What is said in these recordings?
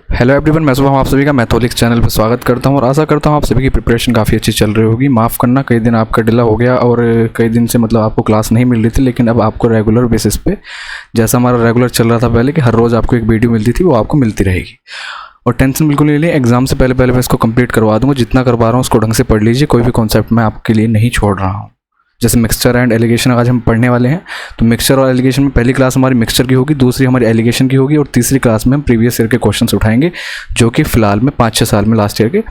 Hello everyone, मैं शुभम आप सभी का मैथोलिक्स चैनल पर स्वागत करता हूं और आशा करता हूं आप सभी की प्रिपरेशन काफ़ी अच्छी चल रही होगी। माफ़ करना, कई दिन आपका डिले हो गया और कई दिन से आपको क्लास नहीं मिल रही थी, लेकिन अब आपको रेगुलर बेसिस पे, जैसा हमारा रेगुलर चल रहा था पहले कि हर रोज़ आपको एक वीडियो मिलती थी, वो आपको मिलती रहेगी। और टेंशन बिल्कुल नहीं लें, एग्जाम से पहले मैं इसको कंप्लीट करवा दूँगा। जितना करवा रहा हूँ उसको ढंग से पढ़ लीजिए, कोई भी कॉन्सेप्ट मैं आपके लिए नहीं छोड़ रहा हूँ। जैसे मिक्सचर एंड एलिगेशन आज हम पढ़ने वाले हैं, तो मिक्सचर और एलिगेशन में पहली क्लास हमारी मिक्सचर की होगी, दूसरी हमारी एलिगेशन की होगी और तीसरी क्लास में हम प्रीवियस ईयर के क्वेश्चंस उठाएंगे जो कि फ़िलहाल में 5-6 साल में लास्ट ईयर के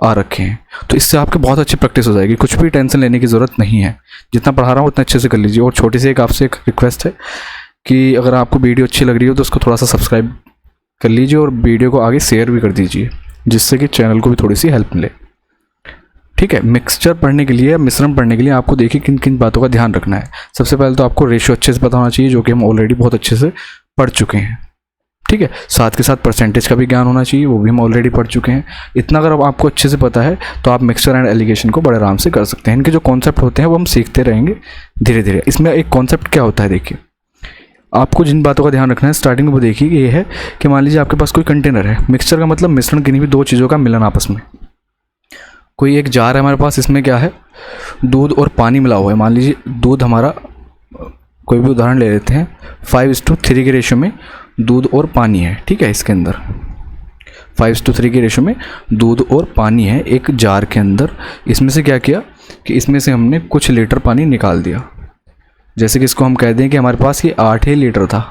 आ रखे हैं। तो इससे आपकी बहुत अच्छी प्रैक्टिस हो जाएगी, कुछ भी टेंशन लेने की ज़रूरत नहीं है। जितना पढ़ा रहा हूँ उतना अच्छे से कर लीजिए। और छोटी सी आपसे एक रिक्वेस्ट है कि अगर आपको वीडियो अच्छी लग रही हो तो उसको थोड़ा सा सब्सक्राइब कर लीजिए और वीडियो को आगे शेयर भी कर दीजिए, जिससे कि चैनल को भी थोड़ी सी हेल्प मिले। ठीक है, मिक्सचर पढ़ने के लिए, मिश्रण पढ़ने के लिए आपको देखिए किन किन बातों का ध्यान रखना है। सबसे पहले तो आपको रेशियो अच्छे से पता होना चाहिए, जो कि हम ऑलरेडी बहुत अच्छे से पढ़ चुके हैं। ठीक है, साथ के साथ परसेंटेज का भी ज्ञान होना चाहिए, वो भी हम ऑलरेडी पढ़ चुके हैं। इतना अगर आपको अच्छे से पता है तो आप मिक्सचर एंड एलिगेशन को बड़े आराम से कर सकते हैं। इनके जो कॉन्सेप्ट होते हैं वो हम सीखते रहेंगे धीरे धीरे। इसमें एक कॉन्सेप्ट क्या होता है, देखिए आपको जिन बातों का ध्यान रखना है स्टार्टिंग में वो देखिए कि ये है कि मान लीजिए आपके पास कोई कंटेनर है। मिक्सचर का मतलब मिश्रण किन्हीं भी दो चीज़ों का मिलन आपस में। कोई एक जार है हमारे पास, इसमें क्या है, दूध और पानी मिला हुआ है। मान लीजिए दूध हमारा, कोई भी उदाहरण ले लेते हैं, 5:3 के रेशो में दूध और पानी है। ठीक है, इसके अंदर 5:3 के रेशो में दूध और पानी है एक जार के अंदर। इसमें से क्या किया कि इसमें से हमने कुछ लीटर पानी निकाल दिया। जैसे कि इसको हम कह दें कि हमारे पास ये 8 ही लीटर था,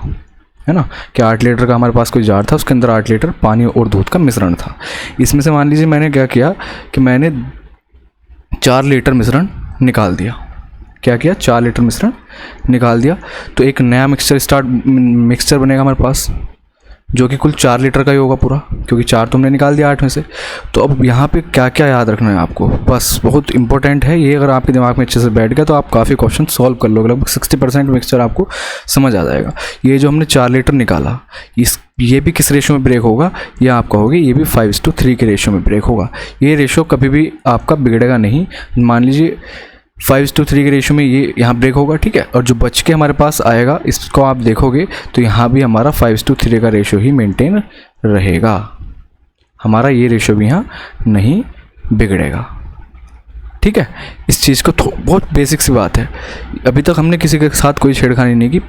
है ना, कि 8 लीटर का हमारे पास कोई जार था, उसके अंदर 8 लीटर पानी और दूध का मिश्रण था। इसमें से मान लीजिए मैंने क्या किया कि मैंने 4 लीटर मिश्रण निकाल दिया। क्या किया, 4 लीटर मिश्रण निकाल दिया, तो एक नया मिक्सचर बनेगा हमारे पास, जो कि कुल 4 लीटर का ही होगा पूरा, क्योंकि 4 तो हमने निकाल दिया 8 में से। तो अब यहाँ पे क्या क्या याद रखना है आपको, बस बहुत इंपॉर्टेंट है ये। अगर आपके दिमाग में अच्छे से बैठ गया तो आप काफ़ी क्वेश्चन सॉल्व कर लोगे। लगभग 60% मिक्सचर आपको समझ आ जाएगा। ये जो हमने 4 लीटर निकाला, ये भी किस रेशो में ब्रेक होगा, ये आपका होगी, ये भी 5:3 के रेशो में ब्रेक होगा। ये रेशो कभी भी आपका बिगड़ेगा नहीं। मान लीजिए 5:3 के रेशो में ये यहाँ ब्रेक होगा। ठीक है, और जो बच के हमारे पास आएगा इसको आप देखोगे तो यहाँ भी हमारा 5:3 का रेशो ही मेंटेन रहेगा। हमारा ये रेशो भी यहाँ नहीं बिगड़ेगा। ठीक है, इस चीज़ को बहुत बेसिक सी बात है। अभी तक हमने किसी के साथ कोई छेड़खानी नहीं की।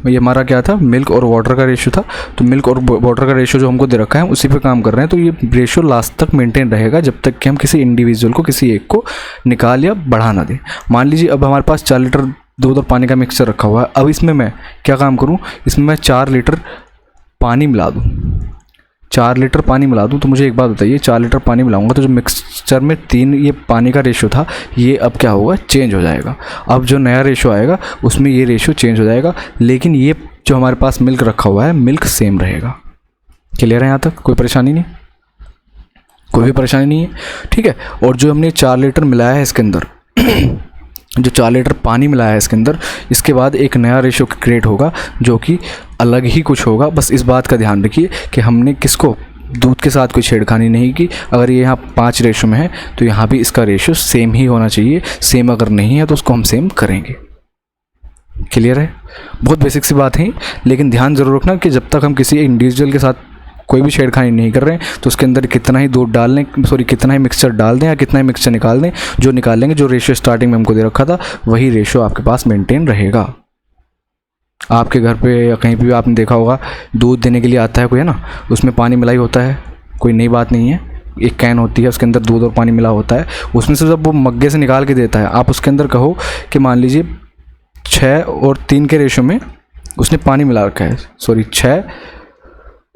ये हमारा क्या था, मिल्क और वाटर का रेशो था, तो मिल्क और वाटर का रेशो जो हमको दे रखा है हम उसी पे काम कर रहे हैं। तो ये रेशो लास्ट तक मेंटेन रहेगा जब तक कि हम किसी इंडिविजुअल को, किसी एक को निकाल या बढ़ा ना दें। मान लीजिए अब हमारे पास 4 लीटर दूध और पानी का मिक्सचर रखा हुआ है। अब इसमें मैं क्या काम करूँ, इसमें मैं 4 लीटर पानी मिला दूँ। 4 लीटर पानी मिला दूँ तो मुझे एक बात बताइए, 4 लीटर पानी मिलाऊंगा तो जो मिक्सचर में 3 ये पानी का रेशो था, ये अब क्या होगा, चेंज हो जाएगा। अब जो नया रेशो आएगा उसमें ये रेशो चेंज हो जाएगा, लेकिन ये जो हमारे पास मिल्क रखा हुआ है, मिल्क सेम रहेगा। क्लियर है यहाँ तक, कोई परेशानी नहीं, कोई भी परेशानी नहीं है। ठीक है, और जो हमने 4 लीटर मिलाया है इसके अंदर जो 4 लीटर पानी मिलाया है इसके अंदर, इसके बाद एक नया रेशो क्रिएट होगा जो कि अलग ही कुछ होगा। बस इस बात का ध्यान रखिए कि हमने किसको, दूध के साथ कोई छेड़खानी नहीं की। अगर ये यहाँ 5 रेशो में है तो यहाँ भी इसका रेशो सेम ही होना चाहिए। सेम अगर नहीं है तो उसको हम सेम करेंगे। क्लियर है, बहुत बेसिक सी बात है, लेकिन ध्यान ज़रूर रखना कि जब तक हम किसी इंडिविजुअल के साथ कोई भी छेड़खानी नहीं कर रहे हैं तो उसके अंदर कितना ही दूध डाल लें, कितना ही मिक्सचर डाल दें या कितना ही मिक्सचर निकाल दें, जो निकाल लेंगे, जो रेशो स्टार्टिंग में हमको दे रखा था वही रेशो आपके पास मेंटेन रहेगा। आपके घर पे या कहीं भी आपने देखा होगा, दूध देने के लिए आता है कोई, है ना, उसमें पानी मिलाई होता है, कोई नई बात नहीं है। एक कैन होती है, उसके अंदर दूध और पानी मिला होता है। उसमें से जब वो मग्गे से निकाल के देता है, आप उसके अंदर कहो कि मान लीजिए 6 और 3 के रेशो में उसने पानी मिला रखा है, 6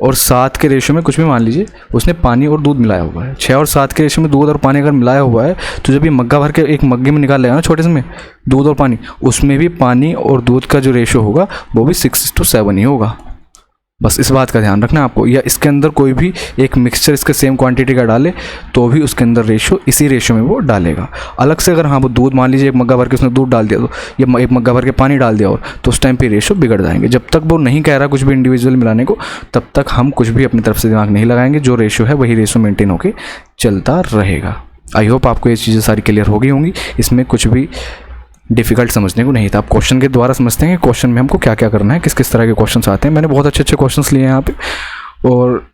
और 7 के रेशो में कुछ भी मान लीजिए उसने पानी और दूध मिलाया हुआ है। 6 और 7 के रेशो में दूध और पानी अगर मिलाया हुआ है तो जब ये मग्गा भर के एक मग्गे में निकाल लेगा ना, छोटे से में दूध और पानी, उसमें भी पानी और दूध का जो रेशो होगा वो भी 6:7 ही होगा। बस इस बात का ध्यान रखना है आपको। या इसके अंदर कोई भी एक मिक्सचर इसके सेम क्वांटिटी का डाले तो भी उसके अंदर रेशो इसी रेशो में वो डालेगा। अलग से अगर हाँ वो दूध, मान लीजिए एक मग्गा भर के उसने दूध डाल दिया तो, या एक मग्गा भर के पानी डाल दिया, और तो उस टाइम पे रेशो बिगड़ जाएंगे। जब तक वो नहीं कह रहा कुछ भी इंडिविजुअल मिलाने को, तब तक हम कुछ भी अपनी तरफ से दिमाग नहीं लगाएंगे। जो रेशो है वही रेशो मेंटेन होकर चलता रहेगा। आई होप आपको ये चीज़ें सारी क्लियर हो गई होंगी। इसमें कुछ भी डिफ़िकल्ट समझने को नहीं था। आप क्वेश्चन के द्वारा समझते हैं कि क्वेश्चन में हमको क्या क्या करना है, किस किस तरह के क्वेश्चंस आते हैं। मैंने बहुत अच्छे क्वेश्चंस लिए हैं यहाँ पे, और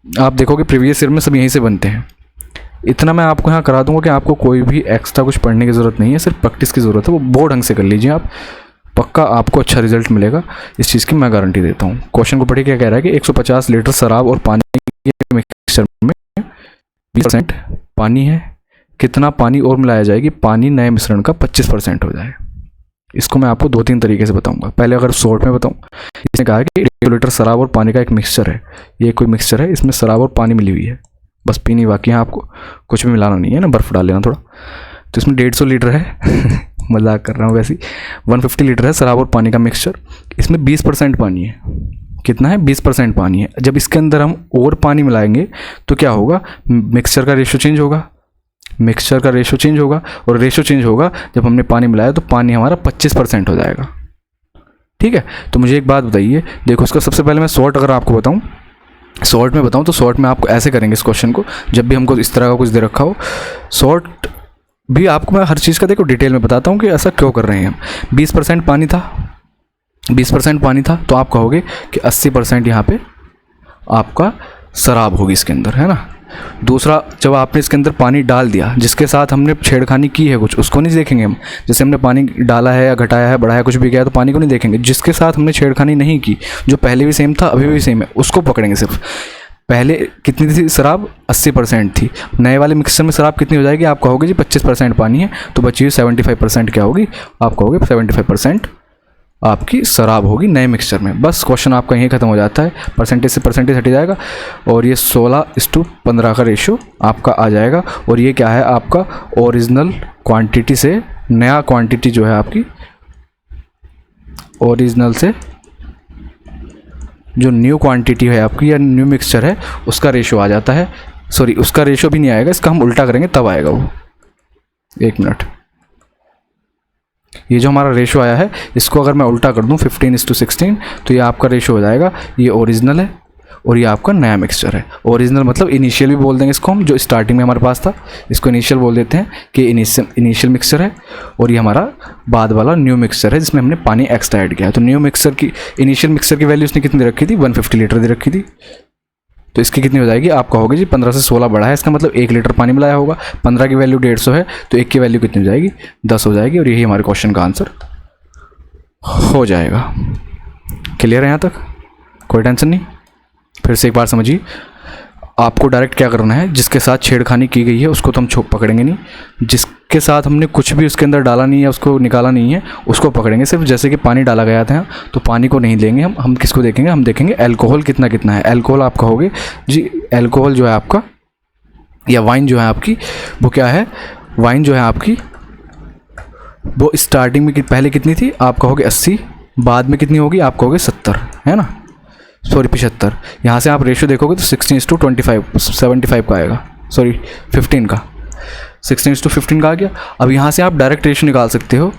आप देखोगे प्रीवियस ईयर में सब यहीं से बनते हैं। इतना मैं आपको यहाँ करा दूंगा कि आपको कोई भी एक्स्ट्रा कुछ पढ़ने की ज़रूरत नहीं है, सिर्फ प्रैक्टिस की ज़रूरत है। वो बहुत ढंग से कर लीजिए आप, पक्का आपको अच्छा रिजल्ट मिलेगा, इस चीज़ की मैं गारंटी देता हूँ। क्वेश्चन को पढ़िए, क्या कह रहा है कि 150 लीटर शराब और पानी के मिक्सचर में 20% पानी है, कितना पानी और मिलाया जाए कि पानी नए मिश्रण का 25% हो जाए। इसको मैं आपको 2-3 तरीके से बताऊंगा। पहले अगर शॉर्ट में बताऊं, इसने कहा कि 1 लीटर शराब और पानी का एक मिक्सचर है, ये कोई मिक्सचर है, इसमें शराब और पानी मिली हुई है, बस पीनी बाकी है, आपको कुछ भी मिलाना नहीं है ना, बर्फ़ डाल लेना थोड़ा। तो इसमें 150 लीटर है मजाक कर रहा हूँ वैसे ही, 150 लीटर है शराब और पानी का मिक्सचर, इसमें 20% पानी है। कितना है? 20% पानी है। जब इसके अंदर हम और पानी मिलाएंगे तो क्या होगा? मिक्सचर का रेशो चेंज होगा, मिक्सचर का रेशो चेंज होगा, और रेशो चेंज होगा जब हमने पानी मिलाया तो पानी हमारा 25% हो जाएगा। ठीक है, तो मुझे एक बात बताइए, देखो इसका सबसे पहले मैं शॉर्ट अगर आपको बताऊं, शॉर्ट में बताऊं तो शॉर्ट में आपको ऐसे करेंगे इस क्वेश्चन को, जब भी हमको इस तरह का कुछ दे रखा हो, शॉर्ट भी आपको मैं हर चीज़ का देखो डिटेल में बताता हूँ कि ऐसा क्यों कर रहे हैं हम। 20% पानी था, 20% पानी था, तो आप कहोगे कि 80% यहाँ पे आपका शराब होगी इसके अंदर, है ना। दूसरा, जब आपने इसके अंदर पानी डाल दिया, जिसके साथ हमने छेड़खानी की है कुछ, उसको नहीं देखेंगे हम। जैसे हमने पानी डाला है या घटाया है, बढ़ाया, कुछ भी किया है, तो पानी को नहीं देखेंगे। जिसके साथ हमने छेड़खानी नहीं की, जो पहले भी सेम था अभी भी सेम है, उसको पकड़ेंगे सिर्फ। पहले कितनी थी शराब? 80% थी। नए वाले मिक्सचर में शराब कितनी हो जाएगी? आप कहोगे जी 25% पानी है, तो बची हुई 75% क्या होगी? आप कहोगे 75% आपकी शराब होगी नए मिक्सचर में। बस क्वेश्चन आपका यहीं ख़त्म हो जाता है, परसेंटेज से परसेंटेज हट जाएगा, और ये 16:15 का रेशो आपका आ जाएगा। और ये क्या है? आपका ओरिजिनल क्वांटिटी से नया क्वांटिटी जो है आपकी, ओरिजिनल से जो न्यू क्वांटिटी है आपकी या न्यू मिक्सचर है, उसका रेशो आ जाता है। सॉरी, उसका रेशो भी नहीं आएगा, इसका हम उल्टा करेंगे तब आएगा वो। 1 मिनट, ये जो हमारा रेशो आया है, इसको अगर मैं उल्टा कर दूं 15:16, तो ये आपका रेशो हो जाएगा, ये ओरिजिनल है और ये आपका नया मिक्सचर है। ओरिजिनल मतलब इनिशियल भी बोल देंगे इसको हम, जो स्टार्टिंग में हमारे पास था, इसको इनिशियल बोल देते हैं कि इनिशियल मिक्सचर है, और ये हमारा बाद वाला न्यू मिक्सचर है जिसमें हमने पानी एक्स्ट्रा ऐड किया है। तो न्यू मिक्सचर की, इनिशियल मिक्सचर की वैल्यू उसने कितनी दे रखी थी? 150 लीटर दे रखी थी, तो इसकी कितनी हो जाएगी? आप कहोगे जी 15 से 16 बढ़ा है, इसका मतलब 1 लीटर पानी मिलाया होगा। 15 की वैल्यू 150 है, तो 1 की वैल्यू कितनी हो जाएगी? 10 हो जाएगी, और यही हमारे क्वेश्चन का आंसर हो जाएगा। क्लियर है यहाँ तक? कोई टेंशन नहीं। फिर से एक बार समझिए, आपको डायरेक्ट क्या करना है, जिसके साथ छेड़खानी की गई है उसको तो हम पकड़ेंगे नहीं, जिसके साथ हमने कुछ भी उसके अंदर डाला नहीं है, उसको निकाला नहीं है, उसको पकड़ेंगे सिर्फ। जैसे कि पानी डाला गया था, तो पानी को नहीं लेंगे हम किसको देखेंगे? हम देखेंगे अल्कोहल कितना कितना है। अल्कोहल आप कहोगे जी, अल्कोहल जो है आपका, या वाइन जो है आपकी, वो क्या है? वाइन जो है आपकी, वो स्टार्टिंग में पहले कितनी थी? आप कहोगे 80, बाद में कितनी होगी? आप कहोगे 70, है ना, सॉरी 75। यहाँ से आप रेशो देखोगे तो 16:25, 75 का आएगा, सॉरी 15 का, 16:15 का आ गया। अब यहाँ से आप डायरेक्ट रेशो निकाल सकते हो,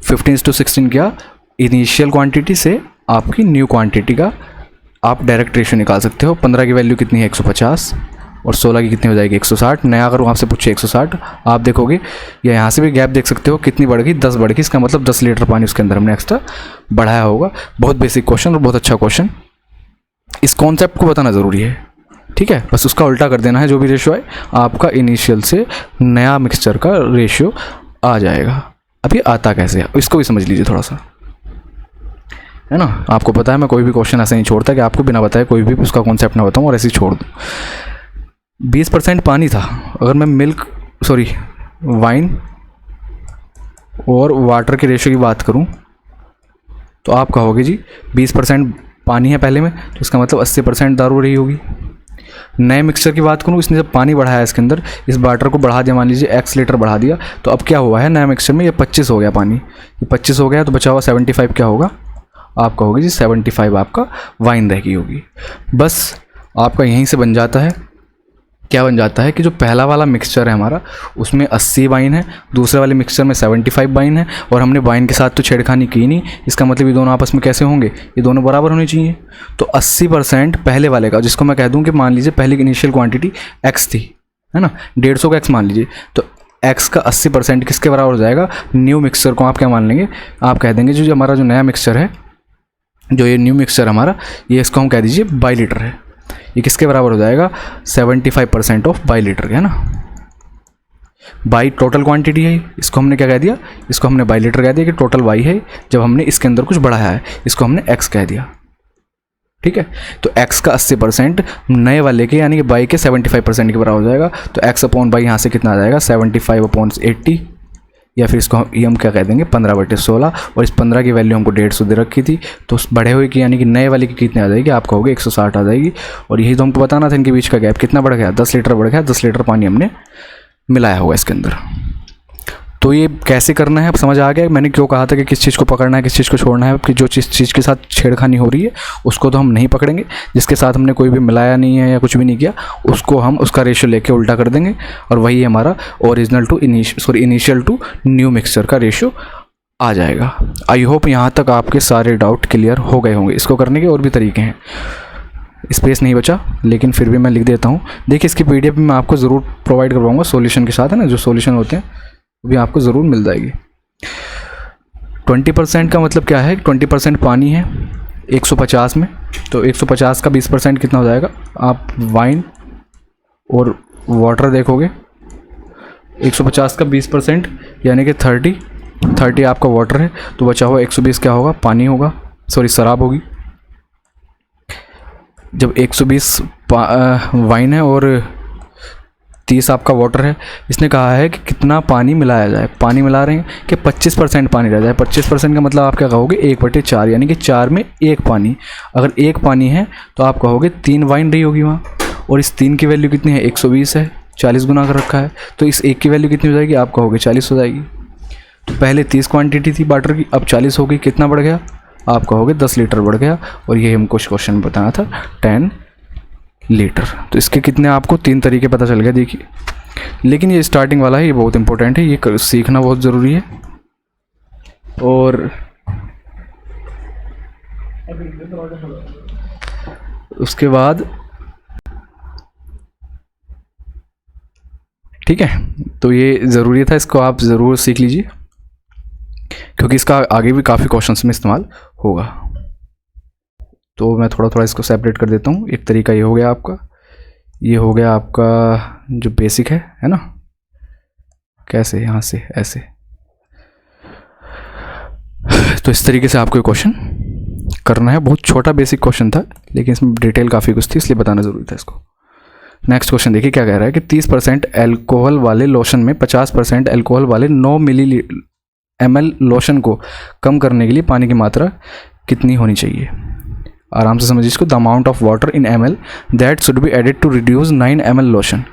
15:16 क्या, इनिशियल क्वांटिटी से आपकी न्यू क्वांटिटी का आप डायरेक्ट रेशो निकाल सकते हो। 15 की वैल्यू कितनी है? 150, और 16 की कितनी हो जाएगी? 160। नया अगर आपसे पूछे 160, आप देखोगे, या यहाँ से भी गैप देख सकते हो, कितनी बढ़ गई? 10 बढ़ गई। इसका मतलब 10 लीटर पानी उसके अंदर हमने एक्स्ट्रा बढ़ाया होगा। बहुत बेसिक क्वेश्चन और बहुत अच्छा क्वेश्चन, इस कॉन्सेप्ट को बताना ज़रूरी है, ठीक है। बस उसका उल्टा कर देना है, जो भी रेशो है आपका इनिशियल से नया मिक्सचर का रेशियो आ जाएगा। अब ये आता कैसे है, इसको भी समझ लीजिए थोड़ा सा, है ना। आपको पता है मैं कोई भी क्वेश्चन ऐसे नहीं छोड़ता कि आपको बिना बताए कोई भी उसका कॉन्सेप्ट ना बताऊँ और ऐसे ही छोड़ दूँ। 20% पानी था, अगर मैं वाइन और वाटर के रेशियो की बात करूँ, तो आप कहोगे जी 20% पानी है पहले में, तो इसका मतलब 80% दारू रही होगी। नए मिक्सचर की बात करूँ, इसने जब पानी बढ़ाया इसके अंदर, इस वाटर को बढ़ा दिया, मान लीजिए x लीटर बढ़ा दिया, तो अब क्या हुआ है नया मिक्सचर में? ये 25 हो गया पानी, ये 25 हो गया, तो बचा हुआ 75 क्या होगा? आप कहोगे जी 75 आपका वाइन रह गई होगी। बस आपका यहीं से बन जाता है, क्या बन जाता है कि जो पहला वाला मिक्सचर है हमारा, उसमें 80 वाइन है, दूसरे वाले मिक्सचर में 75 वाइन है, और हमने वाइन के साथ तो छेड़खानी की नहीं। इसका मतलब ये दोनों आपस में कैसे होंगे? ये दोनों बराबर होने चाहिए। तो 80% पहले वाले का, जिसको मैं कह दूं कि मान लीजिए पहले की इनिशियल क्वांटिटी x थी, है ना, 150 का x मान लीजिए, तो x का 80% किसके बराबर हो जाएगा? न्यू मिक्सचर को आप क्या मान लेंगे? आप कह देंगे जो हमारा जो नया मिक्सचर है, जो ये न्यू मिक्सचर हमारा, ये इसको हम कह दीजिए 22 लीटर है। ये किसके बराबर हो जाएगा, 75% ऑफ बाई लीटर है ना, बाई टोटल क्वांटिटी है। इसको हमने क्या कह दिया, इसको हमने बाई लीटर कह दिया कि टोटल वाई है, जब हमने इसके अंदर कुछ बढ़ाया है इसको हमने एक्स कह दिया। ठीक है, तो x का 80% नए वाले के यानी कि बाई के 75% के बराबर हो जाएगा। तो x अपॉन बाई यहाँ से कितना आ जाएगा, 75/80, या फिर इसको हम क्या कह देंगे 15/16। और इस 15 की वैल्यू हमको 150 दे रखी थी, तो उस बढ़े हुए की यानी कि नए वाले की कितनी आ जाएगी, आप कहोगे 160 आ जाएगी। और यही तो हमको बताना था, इनके बीच का गैप कितना बढ़ गया, 10 लीटर बढ़ गया, 10 लीटर पानी हमने मिलाया होगा इसके अंदर। तो ये कैसे करना है अब समझ आ गया मैंने क्यों कहा था कि किस चीज़ को पकड़ना है किस चीज़ को छोड़ना है। कि जो चीज़ के साथ छेड़खानी हो रही है उसको तो हम नहीं पकड़ेंगे, जिसके साथ हमने कोई भी मिलाया नहीं है या कुछ भी नहीं किया उसको हम उसका रेशियो लेके उल्टा कर देंगे, और वही हमारा इनिशियल टू न्यू मिक्सचर का रेशियो आ जाएगा। आई होप यहाँ तक आपके सारे डाउट क्लियर हो गए होंगे। इसको करने के और भी तरीके हैं, स्पेस नहीं बचा लेकिन फिर भी मैं लिख देता हूँ। देखिए इसकी PDF मैं आपको ज़रूर प्रोवाइड करवाऊँगा सॉल्यूशन के साथ, है ना, जो सॉल्यूशन होते हैं भी आपको ज़रूर मिल जाएगी। 20% का मतलब क्या है, 20% पानी है 150 में, तो 150 का 20% कितना हो जाएगा, आप वाइन और वाटर देखोगे 150 का 20% यानी कि 30 आपका वाटर है, तो बचा हुआ 120 क्या होगा, पानी होगा, शराब होगी। जब 120 वाइन है और 30 आपका वाटर है, इसने कहा है कि कितना पानी मिलाया जाए। पानी मिला रहे हैं कि 25% पानी रह जाए। 25% का मतलब आप क्या कहोगे, 1/4 यानी कि 4 में 1 पानी। अगर 1 पानी है तो आप कहोगे 3 वाइन रही होगी वहाँ, और इस 3 की वैल्यू कितनी है, 120 है, 40 गुना कर रखा है, तो इस 1 की वैल्यू कितनी हो जाएगी, आप कहोगे 40 हो जाएगी। तो पहले 30 क्वान्टिटी थी वाटर की, अब 40 हो गई, कितना बढ़ गया, आप कहोगे 10 लीटर बढ़ गया। और ये हमको क्वेश्चन में बताना था 10 लीटर। तो इसके कितने आपको 3 तरीके पता चल गया। देखिए लेकिन ये स्टार्टिंग वाला है, ये बहुत इंपॉर्टेंट है, ये सीखना बहुत ज़रूरी है। और उसके बाद ठीक है, तो ये ज़रूरी था, इसको आप ज़रूर सीख लीजिए क्योंकि इसका आगे भी काफ़ी क्वेश्चंस में इस्तेमाल होगा। तो मैं थोड़ा थोड़ा इसको सेपरेट कर देता हूँ। एक तरीका ये हो गया आपका, ये हो गया आपका जो बेसिक है ना, कैसे यहाँ से ऐसे। तो इस तरीके से आपको क्वेश्चन करना है। बहुत छोटा बेसिक क्वेश्चन था लेकिन इसमें डिटेल काफ़ी कुछ थी, इसलिए बताना ज़रूरी था इसको। नेक्स्ट क्वेश्चन देखिए क्या कह रहा है कि 30% एल्कोहल वाले लोशन में 50% एल्कोहल वाले 9 ml लोशन को कम करने के लिए पानी की मात्रा कितनी होनी चाहिए। आराम से समझिए इसको। The amount of water in ml that should be added to reduce 9 ml lotion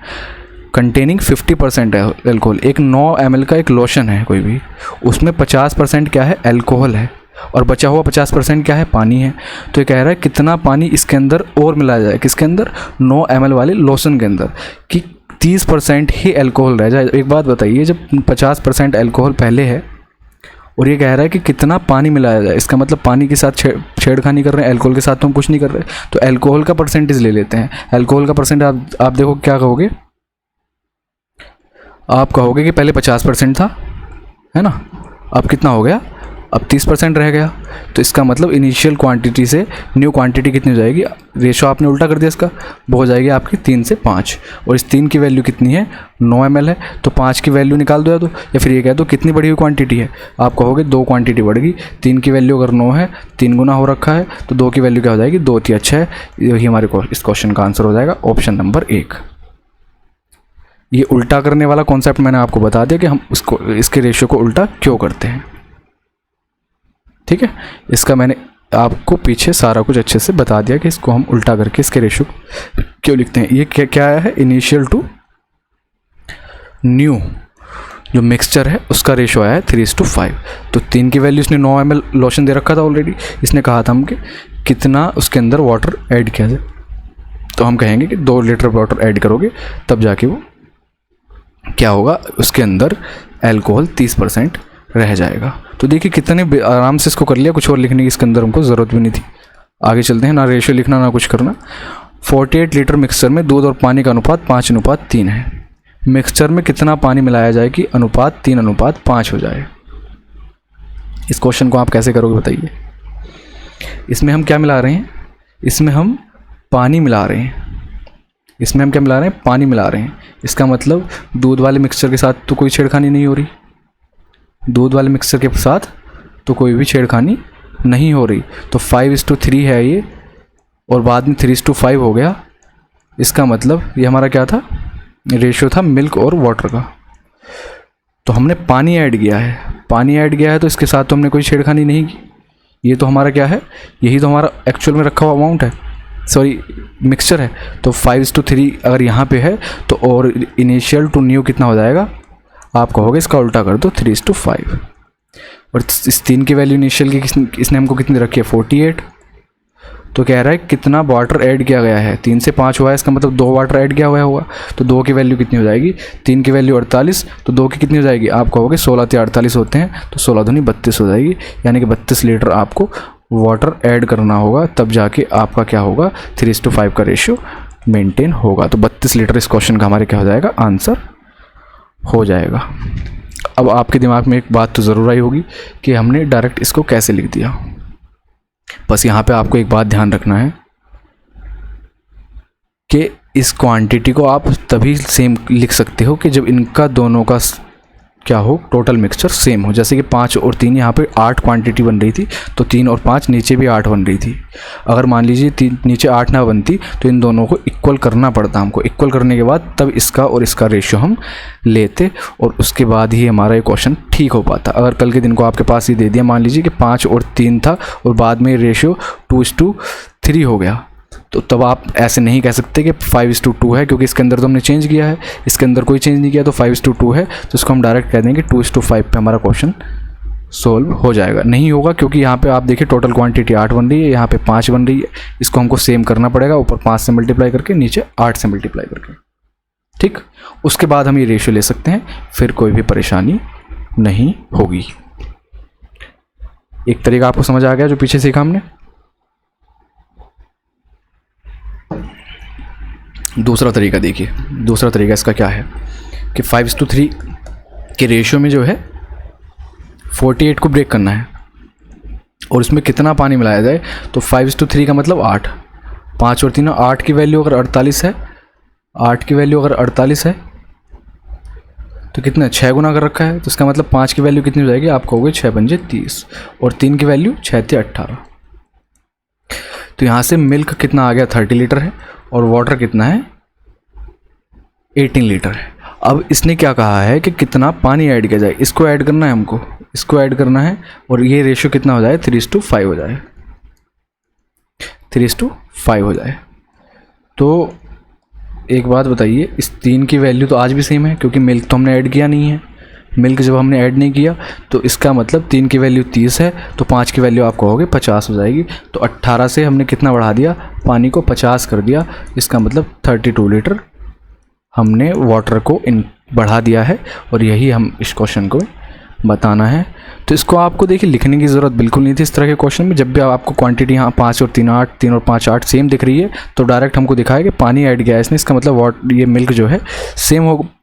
containing 50% alcohol. एक 9 ml का एक लोशन है कोई भी, उसमें 50% क्या है, एल्कोहल है, और बचा हुआ 50% क्या है, पानी है। तो ये कह रहा है कितना पानी इसके अंदर और मिलाया जाए, किसके अंदर, 9 ml वाले लोशन के अंदर, कि 30% ही एल्कोहल रह जाए। एक बात बताइए, जब 50% एल्कोहल पहले है और ये कह रहा है कि कितना पानी मिलाया जाए, इसका मतलब पानी के साथ छेड़खानी कर रहे हैं, एल्कोहल के साथ तो हम कुछ नहीं कर रहे। तो एल्कोहल का परसेंटेज ले लेते हैं। एल्कोहल का परसेंट आप देखो क्या कहोगे, आप कहोगे कि पहले 50% था, है ना, अब कितना हो गया, अब 30% रह गया। तो इसका मतलब इनिशियल क्वांटिटी से न्यू क्वांटिटी कितनी हो जाएगी, रेशो आपने उल्टा कर दिया इसका, वो हो जाएगी आपकी 3 से 5। और इस 3 की वैल्यू कितनी है, 9 ml है, तो 5 की वैल्यू निकाल दो या फिर ये कह दो कितनी बढ़ी हुई क्वांटिटी है, आप कहोगे 2 क्वांटिटी बढ़ गई। 3 की वैल्यू अगर 9 है, 3 गुना हो रखा है, तो 2 की वैल्यू क्या हो जाएगी, 2 3 6 है। यही हमारे इस क्वेश्चन का आंसर हो जाएगा ऑप्शन नंबर 1। ये उल्टा करने वाला कॉन्सेप्ट मैंने आपको बता दिया कि हम इसके रेशियो को उल्टा क्यों करते हैं। ठीक है, इसका मैंने आपको पीछे सारा कुछ अच्छे से बता दिया कि इसको हम उल्टा करके इसके रेशियो क्यों लिखते हैं। ये क्या आया है, इनिशियल टू न्यू जो मिक्सचर है उसका रेशियो आया है 3:5। तो 3 की वैल्यू इसने 9 ml लोशन दे रखा था ऑलरेडी, इसने कहा था हम कि कितना उसके अंदर वाटर ऐड किया जाए, तो हम कहेंगे कि 2 लीटर वाटर ऐड करोगे तब जाके वो क्या होगा, उसके अंदर एल्कोहल 30% रह जाएगा। तो देखिए कितने आराम से इसको कर लिया, कुछ और लिखने की इसके अंदर हमको ज़रूरत भी नहीं थी। आगे चलते हैं, ना रेशियो लिखना ना कुछ करना। 48 लीटर मिक्सचर में दूध और पानी का अनुपात 5:3 है। मिक्सचर में कितना पानी मिलाया जाए कि अनुपात 3:5 हो जाए। इस क्वेश्चन को आप कैसे करोगे बताइए। इसमें हम क्या मिला रहे हैं, इसमें हम पानी मिला रहे हैं, इसमें हम क्या मिला रहे हैं, पानी मिला रहे हैं। इसका मतलब दूध वाले मिक्सचर के साथ तो कोई छेड़खानी नहीं हो रही, दूध वाले मिक्सचर के साथ तो कोई भी छेड़खानी नहीं हो रही। तो 5:3 है ये, और बाद में 3:5 हो गया। इसका मतलब ये हमारा क्या था, रेशियो था मिल्क और वाटर का। तो हमने पानी ऐड किया है, पानी ऐड किया है तो इसके साथ तो हमने कोई छेड़खानी नहीं की। ये तो हमारा क्या है, यही तो हमारा एक्चुअल में रखा हुआ अमाउंट है, सॉरी मिक्सचर है। तो 5:3 अगर यहाँ पे है तो और इनिशियल टू न्यू कितना हो जाएगा, आप कहोगे इसका उल्टा कर दो 3:5। और इस 3 की वैल्यू इनिशियल की इसने हमको कितनी रखी है, 48। तो कह रहा है कितना वाटर ऐड किया गया है, 3 से 5 हुआ है, इसका मतलब 2 वाटर ऐड किया हुआ होगा। तो 2 की वैल्यू कितनी हो जाएगी, 3 की वैल्यू 48, तो 2 की कितनी हो जाएगी, आप कहोगे 16 × 48 होते हैं, तो 16 दूनी 32 हो जाएगी। यानी कि 32 लीटर आपको वाटर ऐड करना होगा, तब जाके आपका क्या होगा, 3:5 का रेशियो मेंटेन होगा। तो 32 लीटर इस क्वेश्चन का हमारे क्या हो जाएगा, आंसर हो जाएगा। अब आपके दिमाग में एक बात तो ज़रूर आई होगी कि हमने डायरेक्ट इसको कैसे लिख दिया। बस यहाँ पे आपको एक बात ध्यान रखना है कि इस क्वांटिटी को आप तभी सेम लिख सकते हो कि जब इनका दोनों का क्या हो, टोटल मिक्सचर सेम हो। जैसे कि 5 और 3 यहाँ पे 8 क्वांटिटी बन रही थी, तो 3 और 5 नीचे भी 8 बन रही थी। अगर मान लीजिए नीचे 8 ना बनती तो इन दोनों को इक्वल करना पड़ता हमको। इक्वल करने के बाद तब इसका और इसका रेशियो हम लेते, और उसके बाद ही हमारा ये क्वेश्चन ठीक हो पाता। अगर कल के दिन को आपके पास ये दे दिया, मान लीजिए कि 5 और 3 था और बाद में रेशियो 2:3 हो गया, तो तब आप ऐसे नहीं कह सकते कि 5:2 है, क्योंकि इसके अंदर तो हमने चेंज किया है, इसके अंदर कोई चेंज नहीं किया, तो 5:2 है। तो इसको हम डायरेक्ट कह देंगे 2:5 पे हमारा क्वेश्चन सोल्व हो जाएगा। नहीं होगा, क्योंकि यहाँ पे आप देखिए टोटल क्वांटिटी 8 बन रही है, यहाँ पे 5 बन रही है। इसको हमको सेम करना पड़ेगा, ऊपर 5 से मल्टीप्लाई करके, नीचे 8 से मल्टीप्लाई करके। ठीक, उसके बाद हम ये रेशियो ले सकते हैं, फिर कोई भी परेशानी नहीं होगी। एक तरीका आपको समझ आ गया जो पीछे सीखा हमने। दूसरा तरीका देखिए, दूसरा तरीका इसका क्या है कि 5:3 के रेशियो में जो है 48 को ब्रेक करना है, और इसमें कितना पानी मिलाया जाए। तो 5:3 का मतलब 8, 5 और 3 8 की वैल्यू अगर 48 है, 8 की वैल्यू अगर 48 है तो कितना 6 गुना कर रखा है। तो इसका मतलब 5 की वैल्यू कितनी हो जाएगी, आप कहोगे 6 पंजे 30, और 3 की वैल्यू 6 × 18। तो यहाँ से मिल्क कितना आ गया, 30 लीटर है, और वाटर कितना है, 18 लीटर है। अब इसने क्या कहा है कि कितना पानी ऐड किया जाए, इसको ऐड करना है हमको, इसको ऐड करना है, और ये रेशियो कितना हो जाए, 3:5 हो जाए, 3:5 हो जाए। तो एक बात बताइए, इस 3 की वैल्यू तो आज भी सेम है, क्योंकि मिल्क तो हमने ऐड किया नहीं है। मिल्क जब हमने ऐड नहीं किया तो इसका मतलब 3 की वैल्यू 30 है, तो 5 की वैल्यू आप कहोगे 50 हो जाएगी। तो 18 से हमने कितना बढ़ा दिया, पानी को 50 कर दिया। इसका मतलब 32 लीटर हमने वाटर को बढ़ा दिया है, और यही हम इस क्वेश्चन को बताना है। तो इसको आपको देखिए लिखने की ज़रूरत बिल्कुल नहीं थी इस तरह के क्वेश्चन में। जब भी आपको क्वांटिटी यहाँ 5 और 3 8, 3 और 5 8 सेम दिख रही है, तो डायरेक्ट हमको दिखाया कि पानी ऐड किया है इसने। इसका मतलब ये मिल्क जो है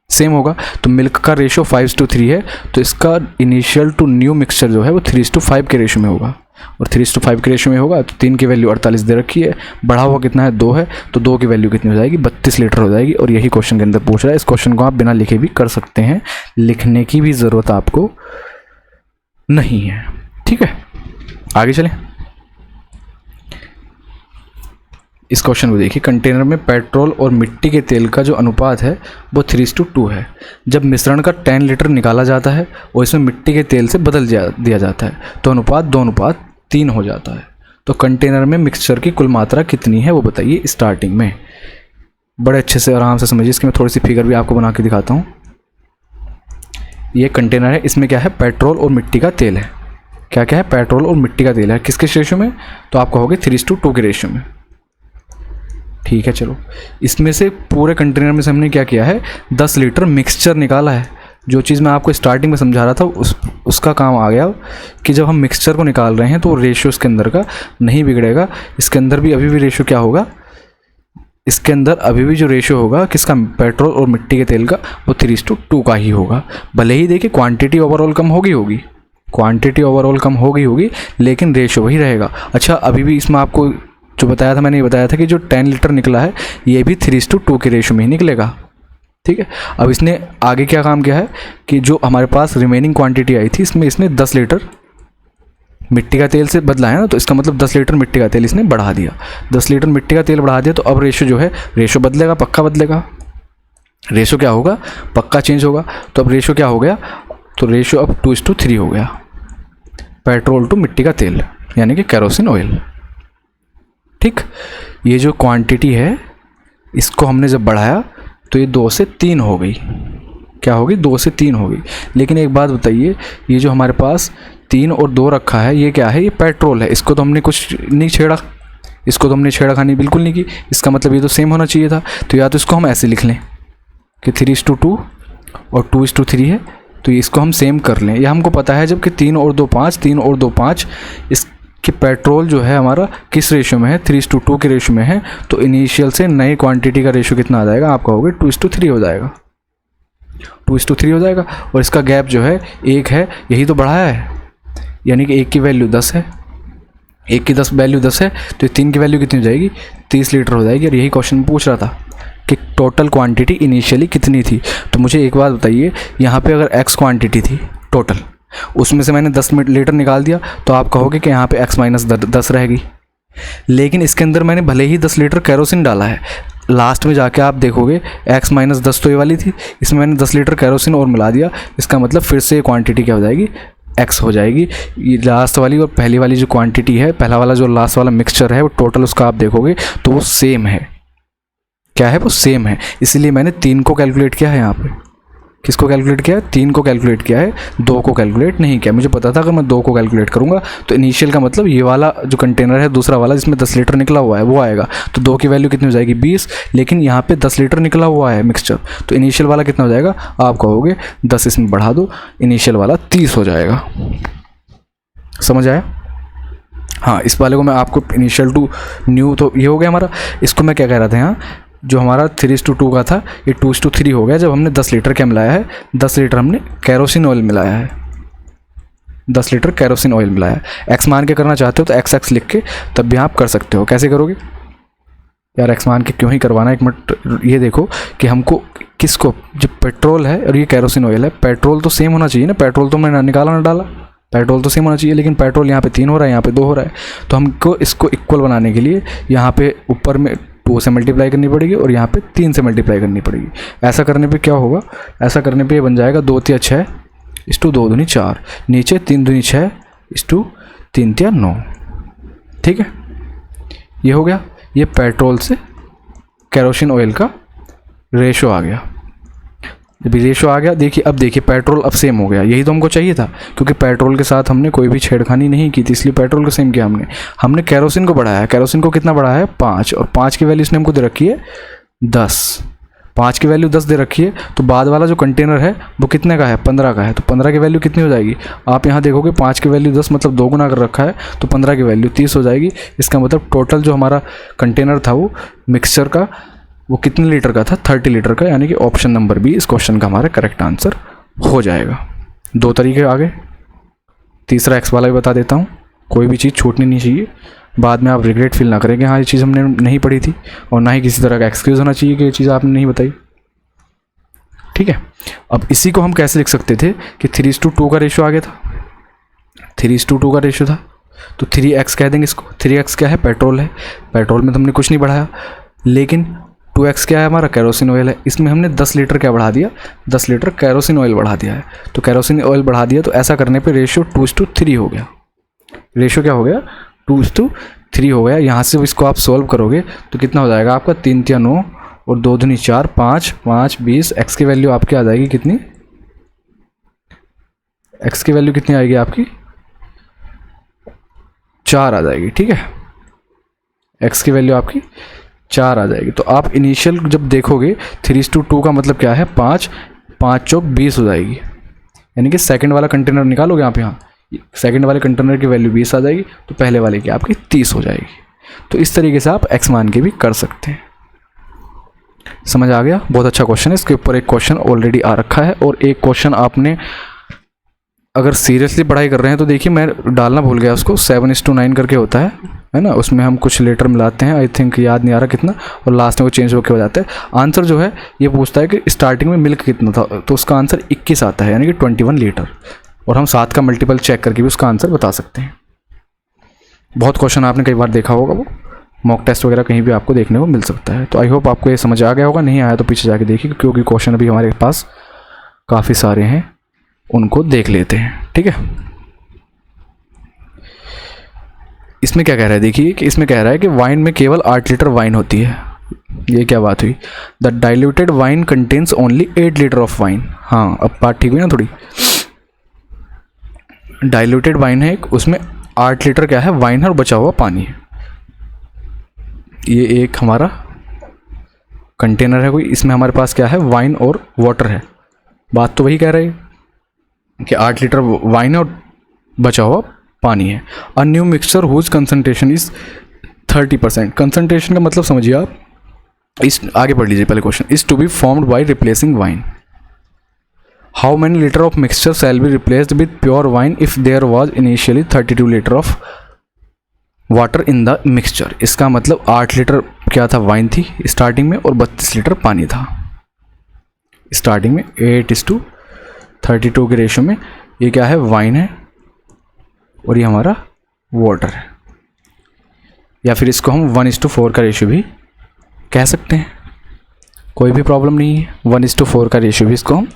सेम होगा। तो मिल्क का रेशियो 5:3 है, तो इसका इनिशियल टू न्यू मिक्सचर जो है वो 3:5 के रेशियो में होगा, और 3:5 के रेशियो में होगा। तो 3 की वैल्यू 48 दे रखी है, बढ़ा हुआ कितना है, 2 है, तो 2 की वैल्यू कितनी हो जाएगी, 32 लीटर हो जाएगी। और यही क्वेश्चन के अंदर पूछ रहा है। इस क्वेश्चन को आप बिना लिखे भी कर सकते हैं, लिखने की भी ज़रूरत आपको नहीं है। ठीक है, आगे चलें। इस क्वेश्चन को देखिए, कंटेनर में पेट्रोल और मिट्टी के तेल का जो अनुपात है वो 3:2 है। जब मिश्रण का 10 लीटर निकाला जाता है और इसमें मिट्टी के तेल से बदल दिया जाता है, तो अनुपात 2:3 हो जाता है। तो कंटेनर में मिक्सचर की कुल मात्रा कितनी है वो बताइए स्टार्टिंग में। बड़े अच्छे से आराम से समझिए। इसकी मैं थोड़ी सी फिगर भी आपको बना के दिखाता हूँ। ये कंटेनर है, इसमें क्या है, पेट्रोल और मिट्टी का तेल है। क्या क्या है, पेट्रोल और मिट्टी का तेल है। किसके रेशियो में, तो आप कहोगे 3:2 के रेशियो में। ठीक है, चलो इसमें से पूरे कंटेनर में से हमने क्या किया है, 10 लीटर मिक्सचर निकाला है। जो चीज़ मैं आपको स्टार्टिंग में समझा रहा था उसका काम आ गया कि जब हम मिक्सचर को निकाल रहे हैं तो रेशियो इसके अंदर का नहीं बिगड़ेगा। इसके अंदर भी अभी भी रेशियो क्या होगा, इसके अंदर अभी भी जो रेशियो होगा किसका, पेट्रोल और मिट्टी के तेल का, वो 3:2 का ही होगा। भले ही देखिए क्वांटिटी ओवरऑल कम होगी, क्वांटिटी ओवरऑल कम होगी, लेकिन रेशियो वही रहेगा। अच्छा, अभी भी इसमें आपको जो बताया था मैंने, ये बताया था कि जो 10 लीटर निकला है ये भी 3:2 के रेशो में ही निकलेगा। ठीक है, अब इसने आगे क्या काम किया है कि जो हमारे पास रिमेनिंग क्वांटिटी आई थी इसमें इसने 10 लीटर मिट्टी का तेल से बदला है ना, तो इसका मतलब 10 लीटर मिट्टी का तेल इसने बढ़ा दिया। 10 लीटर मिट्टी का तेल बढ़ा दिया तो अब रेशो जो है, रेशो बदलेगा, पक्का बदलेगा। रेशो क्या होगा, पक्का चेंज होगा। तो अब रेशो क्या हो गया, तो रेशो अब 2:3 हो गया, पेट्रोल टू मिट्टी का तेल यानी कि केरोसिन ऑयल। ठीक, ये जो क्वांटिटी है इसको हमने जब बढ़ाया तो ये 2 से 3 हो गई। क्या होगी, 2 से 3 होगी। लेकिन एक बात बताइए, ये जो हमारे पास 3 और 2 रखा है ये क्या है, ये पेट्रोल है। इसको तो हमने कुछ नहीं छेड़ा, इसको तो हमने छेड़खानी बिल्कुल नहीं की। इसका मतलब ये तो सेम होना चाहिए था। तो या तो इसको हम ऐसे लिख लें कि 3:2 और 2:3 है, तो इसको हम सेम कर लें। या हमको पता है जब कि 3 और 2 5, 3 और 2 5, इसके पेट्रोल जो है हमारा किस रेशो में है, 3:2 के रेशो में है। तो इनिशियल से नई क्वांटिटी का रेशो कितना आ जाएगा, आपका होगा 2:3 हो जाएगा, 2:3 हो जाएगा। और इसका गैप जो है 1 है, यही तो बढ़ाया है, यानी कि 1 की वैल्यू 10 है, 1 की 10 वैल्यू 10 है, तो 3 की वैल्यू कितनी हो जाएगी, 30 लीटर हो जाएगी। और यही क्वेश्चन पूछ रहा था कि टोटल क्वांटिटी इनिशियली कितनी थी। तो मुझे एक बात बताइए, यहाँ पे अगर x क्वांटिटी थी टोटल, उसमें से मैंने 10 लीटर निकाल दिया तो आप कहोगे कि यहाँ पे x माइनस 10 रहेगी। लेकिन इसके अंदर मैंने भले ही 10 लीटर केरोसिन डाला है, लास्ट में जाके आप देखोगे x माइनस 10 तो ये वाली थी, इसमें मैंने 10 लीटर केरोसिन और मिला दिया। इसका मतलब फिर से ये क्वांटिटी क्या हो जाएगी, x हो जाएगी। ये लास्ट वाली और पहली वाली जो क्वांटिटी है, पहला वाला जो लास्ट वाला मिक्सचर है, वो टोटल उसका आप देखोगे तो वो सेम है। क्या है, वो सेम है। इसीलिए मैंने 3 को कैलकुलेट किया है यहाँ पे। किसको कैलकुलेट किया है, 3 को कैलकुलेट किया है, 2 को कैलकुलेट नहीं किया। मुझे पता था अगर मैं 2 को कैलकुलेट करूँगा तो इनिशियल का मतलब ये वाला जो कंटेनर है दूसरा वाला जिसमें 10 लीटर निकला हुआ है वो आएगा। तो 2 की वैल्यू कितनी हो जाएगी, 20। लेकिन यहाँ पे 10 लीटर निकला हुआ है मिक्सचर, तो इनिशियल वाला कितना हो जाएगा, आप कहोगे 10 इसमें बढ़ा दो, इनिशियल वाला 30 हो जाएगा। समझ आया? हाँ, इस वाले को मैं आपको इनिशियल टू न्यू, तो ये हो गया हमारा। इसको मैं क्या कह रहा था, यहाँ जो हमारा 3:2 का था ये 2:3 हो गया जब हमने 10 लीटर क्या मिलाया है, 10 लीटर हमने केरोसिन ऑयल मिलाया है, 10 लीटर केरोसिन ऑयल मिलाया है। एक्स मान के करना चाहते हो तो एक्स लिख के तब भी आप कर सकते हो। कैसे करोगे यार, एक्स मान के क्यों ही करवाना, एक मिनट ये देखो कि हमको किसको, जो पेट्रोल है और ये केरोसिन ऑयल है, पेट्रोल तो सेम होना चाहिए ना, पेट्रोल तो मैंने निकाला ना डाला, पेट्रोल तो सेम होना चाहिए। लेकिन पेट्रोल यहाँ पे 3 हो रहा है, यहाँ पे 2 हो रहा है। तो हमको इसको इक्वल बनाने के लिए यहाँ पे ऊपर में 2 से मल्टीप्लाई करनी पड़ेगी और यहाँ पे 3 से मल्टीप्लाई करनी पड़ेगी। ऐसा करने पे क्या होगा, ऐसा करने पे ये बन जाएगा 2 × 6 = 2 × 4, नीचे 3 × 6 = 3 × 9। ठीक है, ये हो गया, ये पेट्रोल से केरोसिन ऑयल का रेशो आ गया। जब रेशो आ गया, देखिए अब देखिए पेट्रोल अब सेम हो गया। यही तो हमको चाहिए था, क्योंकि पेट्रोल के साथ हमने कोई भी छेड़खानी नहीं की थी, इसलिए पेट्रोल को सेम किया हमने केरोसिन को बढ़ाया है। केरोसिन को कितना बढ़ाया है, 5, और 5 की वैल्यू इसने हमको दे रखी है 10। 5 की वैल्यू 10 दे रखी है, तो बाद वाला जो कंटेनर है वो कितने का है, 15 का है। तो 15 की वैल्यू कितनी हो जाएगी, आप यहाँ देखोगे 5 की वैल्यू 10 मतलब 2 गुना कर रखा है, तो 15 की वैल्यू 30 हो जाएगी। इसका मतलब टोटल जो हमारा कंटेनर था वो मिक्सचर का वो कितने लीटर का था, 30 लीटर का। यानी कि ऑप्शन नंबर बी इस क्वेश्चन का हमारा करेक्ट आंसर हो जाएगा। 2 तरीके आगे, तीसरा एक्स वाला भी बता देता हूँ, कोई भी चीज़ छूटनी नहीं चाहिए, बाद में आप रिग्रेट फील ना करें कि हाँ ये चीज़ हमने नहीं पढ़ी थी, और ना ही किसी तरह का एक्सक्यूज़ होना चाहिए कि ये चीज़ आपने नहीं बताई। ठीक है, अब इसी को हम कैसे लिख सकते थे कि 3:2 का रेशो आ गया था, 3:2 का रेशो था, तो 3x कह देंगे इसको। 3x क्या है, पेट्रोल है, पेट्रोल में तो हमने कुछ नहीं बढ़ाया। लेकिन 2x क्या है, हमारा केरोसिन ऑयल है, इसमें हमने 10 लीटर क्या बढ़ा दिया, 10 लीटर केरोसिन ऑयल बढ़ा दिया है। तो केरोसिन ऑयल बढ़ा दिया, तो ऐसा करने पे रेशियो 2:3 हो गया। रेशियो क्या हो गया, 2:3 हो गया। यहाँ से इसको आप सॉल्व करोगे तो कितना हो जाएगा आपका, 3 × 9 और 2 × 4, 5, 5, 20। एक्स की वैल्यू आपकी आ जाएगी कितनी, एक्स की वैल्यू कितनी आएगी आपकी, 4 आ जाएगी। ठीक है, एक्स की वैल्यू आपकी 4 आ जाएगी। तो आप इनिशियल जब देखोगे 3:2 का मतलब क्या है, 5, 5 × 4 = 20 हो जाएगी। यानी कि सेकंड वाला कंटेनर निकालोगे आप, यहाँ सेकंड वाले कंटेनर की वैल्यू 20 आ जाएगी, तो पहले वाले की आपकी 30 हो जाएगी। तो इस तरीके से आप एक्स मान के भी कर सकते हैं। समझ आ गया, बहुत अच्छा क्वेश्चन है। इसके ऊपर एक क्वेश्चन ऑलरेडी आ रखा है और एक क्वेश्चन आपने अगर सीरियसली पढ़ाई कर रहे हैं तो देखिए मैं डालना भूल गया उसको, 7:9 करके होता है ना, उसमें हम कुछ लीटर मिलाते हैं, आई थिंक याद नहीं आ रहा कितना, और लास्ट में वो चेंज होकर हो जाता है। आंसर जो है ये पूछता है कि स्टार्टिंग में मिल्क कितना था, तो उसका आंसर 21 आता है, यानी कि 21 लीटर। और हम 7 का मल्टीपल चेक करके भी उसका आंसर बता सकते हैं। बहुत क्वेश्चन आपने कई बार देखा होगा, वो मॉक टेस्ट वगैरह कहीं भी आपको देखने को मिल सकता है। तो आई होप आपको ये समझ आ गया होगा, नहीं आया तो पीछे जाके देखिए, क्योंकि क्वेश्चन अभी हमारे पास काफ़ी सारे हैं, उनको देख लेते हैं। ठीक है, इसमें क्या कह रहा है देखिए, कि इसमें कह रहा है कि वाइन में केवल 8 लीटर वाइन होती है। ये क्या बात हुई, the diluted wine contains only 8 litre of wine. हाँ, अब बात ठीक हुई ना थोड़ी। डाइल्यूटेड वाइन है, उसमें 8 लीटर क्या है, वाइन है और बचा हुआ पानी है। ये एक हमारा कंटेनर है कोई, इसमें हमारे पास क्या है, वाइन और वाटर है। बात तो वही कह रहे हैं कि 8 लीटर वाइन है और बचा हुआ पानी है। A new mixture whose concentration is 30%। Concentration का मतलब समझिए आप, इस आगे पढ़ लीजिए पहले question, is to be formed by replacing wine. How many litre of mixture shall be replaced with pure wine if there was initially 32 litre of water in the mixture. इसका मतलब 8 लीटर क्या था, वाइन थी starting में, और 32 litre पानी था starting में। 8:32 के रेशो में ये क्या है, वाइन है और ये हमारा वाटर है, या फिर इसको हम 1:4 का रेशो भी कह सकते हैं, कोई भी प्रॉब्लम नहीं है। 1:4 का रेशो भी इसको हम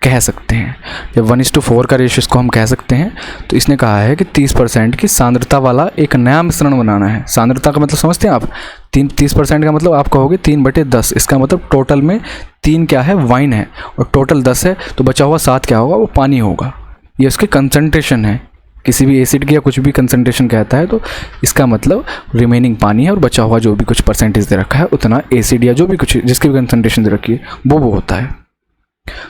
कह सकते हैं। जब 1:4 का रेशो इसको हम कह सकते हैं, तो इसने कहा है कि 30% की सांद्रता वाला एक नया मिश्रण बनाना है। सांद्रता का मतलब समझते हैं आप, 30% का मतलब आप कहोगे 3/10। इसका मतलब टोटल में 3 क्या है, वाइन है, और टोटल 10 है, तो बचा हुआ 7 क्या होगा, वो पानी होगा। ये उसके कंसंट्रेशन है, किसी भी एसिड की या कुछ भी कंसंट्रेशन कहता है, तो इसका मतलब रिमेनिंग पानी है और बचा हुआ जो भी कुछ परसेंटेज दे रखा है उतना एसिड या जो भी कुछ जिसकी भी कंसंट्रेशन दे रखी है वो होता है।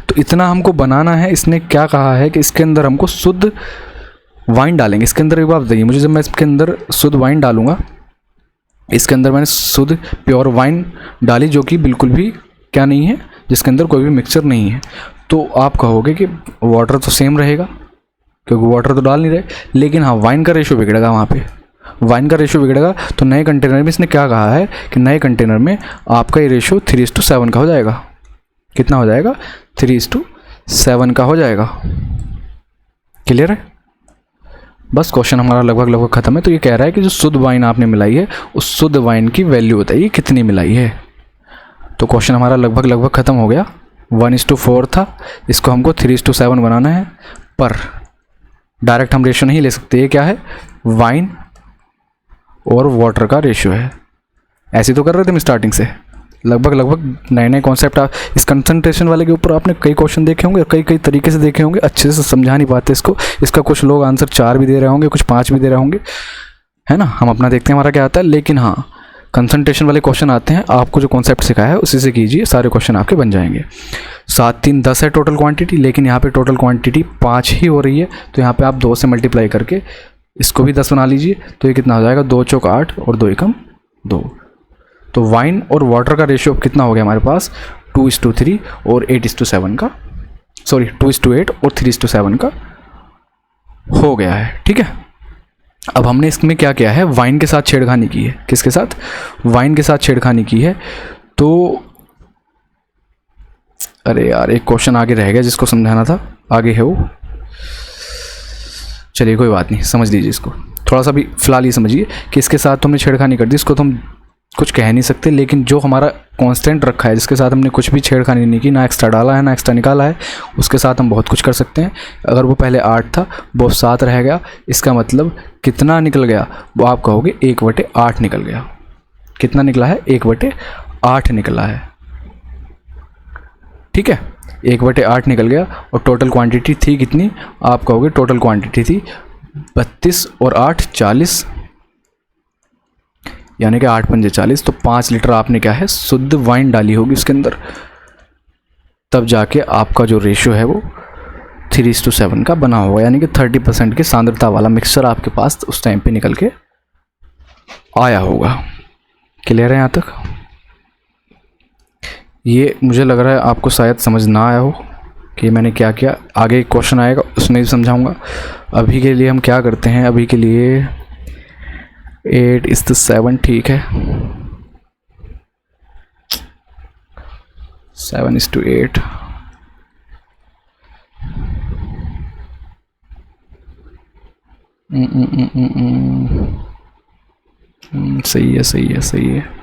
तो इतना हमको बनाना है। इसने क्या कहा है कि इसके अंदर हमको शुद्ध वाइन डालेंगे। इसके अंदर एक बात बताइए मुझे, जब मैं इसके अंदर शुद्ध वाइन डालूंगा, इसके अंदर मैंने शुद्ध प्योर वाइन डाली जो कि बिल्कुल भी क्या नहीं है, जिसके अंदर कोई भी मिक्सचर नहीं है, तो आप कहोगे कि वाटर तो सेम रहेगा क्योंकि वाटर तो डाल नहीं रहे, लेकिन हाँ वाइन का रेशो बिगड़ेगा। वहाँ पे वाइन का रेशो बिगड़ेगा, तो नए कंटेनर में इसने क्या कहा है कि नए कंटेनर में आपका ये रेशो 3:7 का हो जाएगा। कितना हो जाएगा, 3:7 का हो जाएगा। क्लियर है, बस क्वेश्चन हमारा लगभग खत्म है। तो ये कह रहा है कि जो शुद्ध वाइन आपने मिलाई है उस शुद्ध वाइन की वैल्यू बताइए कितनी मिलाई है। तो क्वेश्चन हमारा लगभग खत्म हो गया। 1:4 था, इसको हमको 3:7 बनाना है, पर डायरेक्ट हम रेशो नहीं ले सकते। ये क्या है, वाइन और वाटर का रेशो है। ऐसे तो कर रहे थे हम स्टार्टिंग से, लगभग नए कॉन्सेप्ट। इस कंसंट्रेशन वाले के ऊपर आपने कई क्वेश्चन देखे होंगे, कई तरीके से देखे होंगे, अच्छे से समझा नहीं पाते इसको। इसका कुछ लोग आंसर 4 भी दे रहे होंगे, कुछ 5 भी दे रहे होंगे, है ना। हम अपना देखते हैं हमारा क्या आता है, लेकिन हाँ कंसंट्रेशन वाले क्वेश्चन आते हैं। आपको जो कॉन्सेप्ट सिखाया है उसी से कीजिए, सारे क्वेश्चन आपके बन जाएंगे। 7 3 10 है टोटल क्वांटिटी, लेकिन यहाँ पे टोटल क्वांटिटी 5 ही हो रही है, तो यहाँ पे आप 2 से मल्टीप्लाई करके इसको भी 10 बना लीजिए। तो ये कितना हो जाएगा, 2 चौक 8 और 2 एकम 2। तो वाइन और वाटर का रेशियो कितना हो गया हमारे पास, 2:3 और 8:7 का, सॉरी 2:8 और 3:7 का हो गया है। ठीक है, अब हमने इसमें क्या किया है, वाइन के साथ छेड़खानी की है। किसके साथ, वाइन के साथ छेड़खानी की है। तो अरे यार एक क्वेश्चन आगे रह गया जिसको समझाना था, आगे है वो, चलिए कोई बात नहीं, समझ लीजिए इसको थोड़ा सा भी। फिलहाल ये समझिए कि इसके साथ तो हमने छेड़खानी कर दी, इसको तो हम कुछ कह नहीं सकते, लेकिन जो हमारा कांस्टेंट रखा है जिसके साथ हमने कुछ भी छेड़खानी नहीं की, ना एक्स्ट्रा डाला है ना एक्स्ट्रा निकाला है, उसके साथ हम बहुत कुछ कर सकते हैं। अगर वो पहले 8 था वो 7 रह गया, इसका मतलब कितना निकल गया, वो आप कहोगे 1/8 निकल गया। कितना निकला है, 1/8 निकला है। ठीक है, 1/8 निकल गया। और टोटल क्वांटिटी थी कितनी, आप कहोगे टोटल क्वांटिटी थी 32 और 8 40, यानी कि 8 पंजे 40। तो 5 लीटर आपने क्या है, शुद्ध वाइन डाली होगी उसके अंदर, तब जाके आपका जो रेशियो है वो 3:7 का बना होगा, यानी कि 30% की सांद्रता वाला मिक्सचर आपके पास उस टाइम पे निकल के आया होगा। क्लियर है यहाँ तक। ये मुझे लग रहा है आपको शायद समझ ना आया हो कि मैंने क्या किया। आगे एक क्वेश्चन आएगा उसमें भी समझाऊंगा। अभी के लिए हम क्या करते हैं, अभी के लिए 8:7 ठीक है, 7:8। सही है सही है सही है।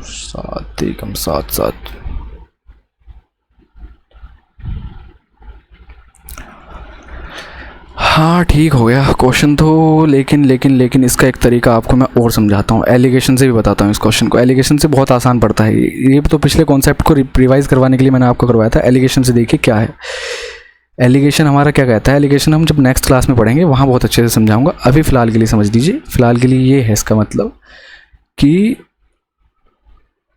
सात एकम 7 हाँ ठीक हो गया क्वेश्चन तो। लेकिन इसका एक तरीका आपको मैं और समझाता हूँ, एलिगेशन से भी बताता हूँ इस क्वेश्चन को। एलिगेशन से बहुत आसान पड़ता है ये तो पिछले कॉन्सेप्ट को रिवाइज करवाने के लिए मैंने आपको करवाया था। एलिगेशन से देखिए क्या है। एलिगेशन हमारा क्या कहता है, एलिगेशन हम जब नेक्स्ट क्लास में पढ़ेंगे वहाँ बहुत अच्छे से समझाऊंगा। अभी फ़िलहाल के लिए समझ लीजिए। फ़िलहाल के लिए ये है इसका मतलब कि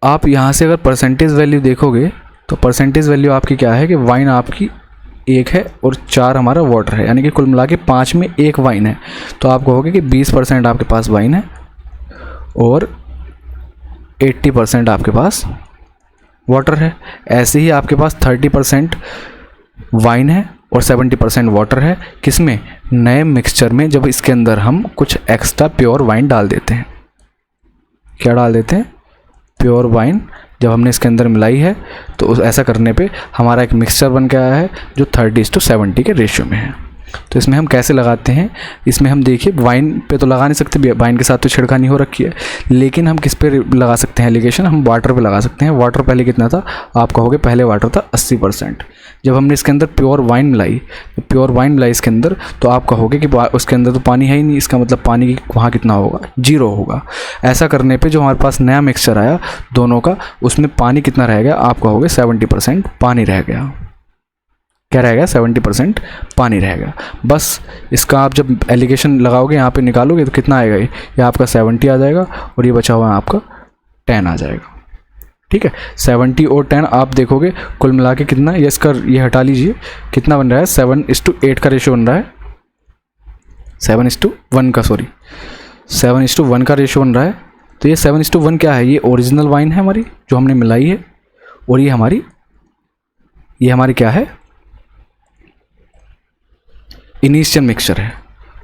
आप यहाँ से अगर परसेंटेज वैल्यू देखोगे तो परसेंटेज वैल्यू आपकी क्या है कि वाइन आपकी 1 है और 4 हमारा वाटर है, यानी कि कुल मिला के 5 में 1 वाइन है। तो आप कहोगे कि 20% आपके पास वाइन है और 80% आपके पास वाटर है। ऐसे ही आपके पास 30% वाइन है और 70% वाटर है। किसमें, नए मिक्सचर में, जब इसके अंदर हम कुछ एक्स्ट्रा प्योर वाइन डाल देते हैं। क्या डाल देते हैं, प्योर वाइन जब हमने इसके अंदर मिलाई है तो ऐसा करने पे हमारा एक मिक्सचर बन के आया है जो 30:70 के रेशियो में है। तो इसमें हम कैसे लगाते हैं, इसमें हम देखिए वाइन पे तो लगा नहीं सकते, वाइन के साथ तो छिड़कानी हो रखी है, लेकिन हम किस पे लगा सकते हैं एलिगेशन, हम वाटर पे लगा सकते हैं। वाटर पहले कितना था, आप कहोगे पहले वाटर था 80%। जब हमने इसके अंदर प्योर वाइन मिलाई, इसके अंदर, तो आप कहोगे कि उसके अंदर तो पानी है ही नहीं, इसका मतलब पानी वहाँ कितना होगा, 0 होगा। ऐसा करने पे जो हमारे पास नया मिक्सचर आया दोनों का, उसमें पानी कितना रह गया, आप कहोगे 70% पानी रह गया। क्या रह गया, 70% पानी रह गया। बस इसका आप जब एलिगेशन लगाओगे, यहाँ पे निकालोगे तो कितना आएगा, ये आपका 70 आ जाएगा और ये बचा हुआ आपका 10 आ जाएगा। ठीक है, 70 और 10 आप देखोगे कुल मिला के कितना, ये इसका ये हटा लीजिए, कितना बन रहा है, 7:8 का रेशियो बन रहा है, 7:1 का, सॉरी 7:1 का रेशियो बन रहा है। तो ये 7:1 क्या है, ये ओरिजिनल वाइन है हमारी जो हमने मिलाई है, और ये हमारी क्या है, इनिशियल मिक्सचर है।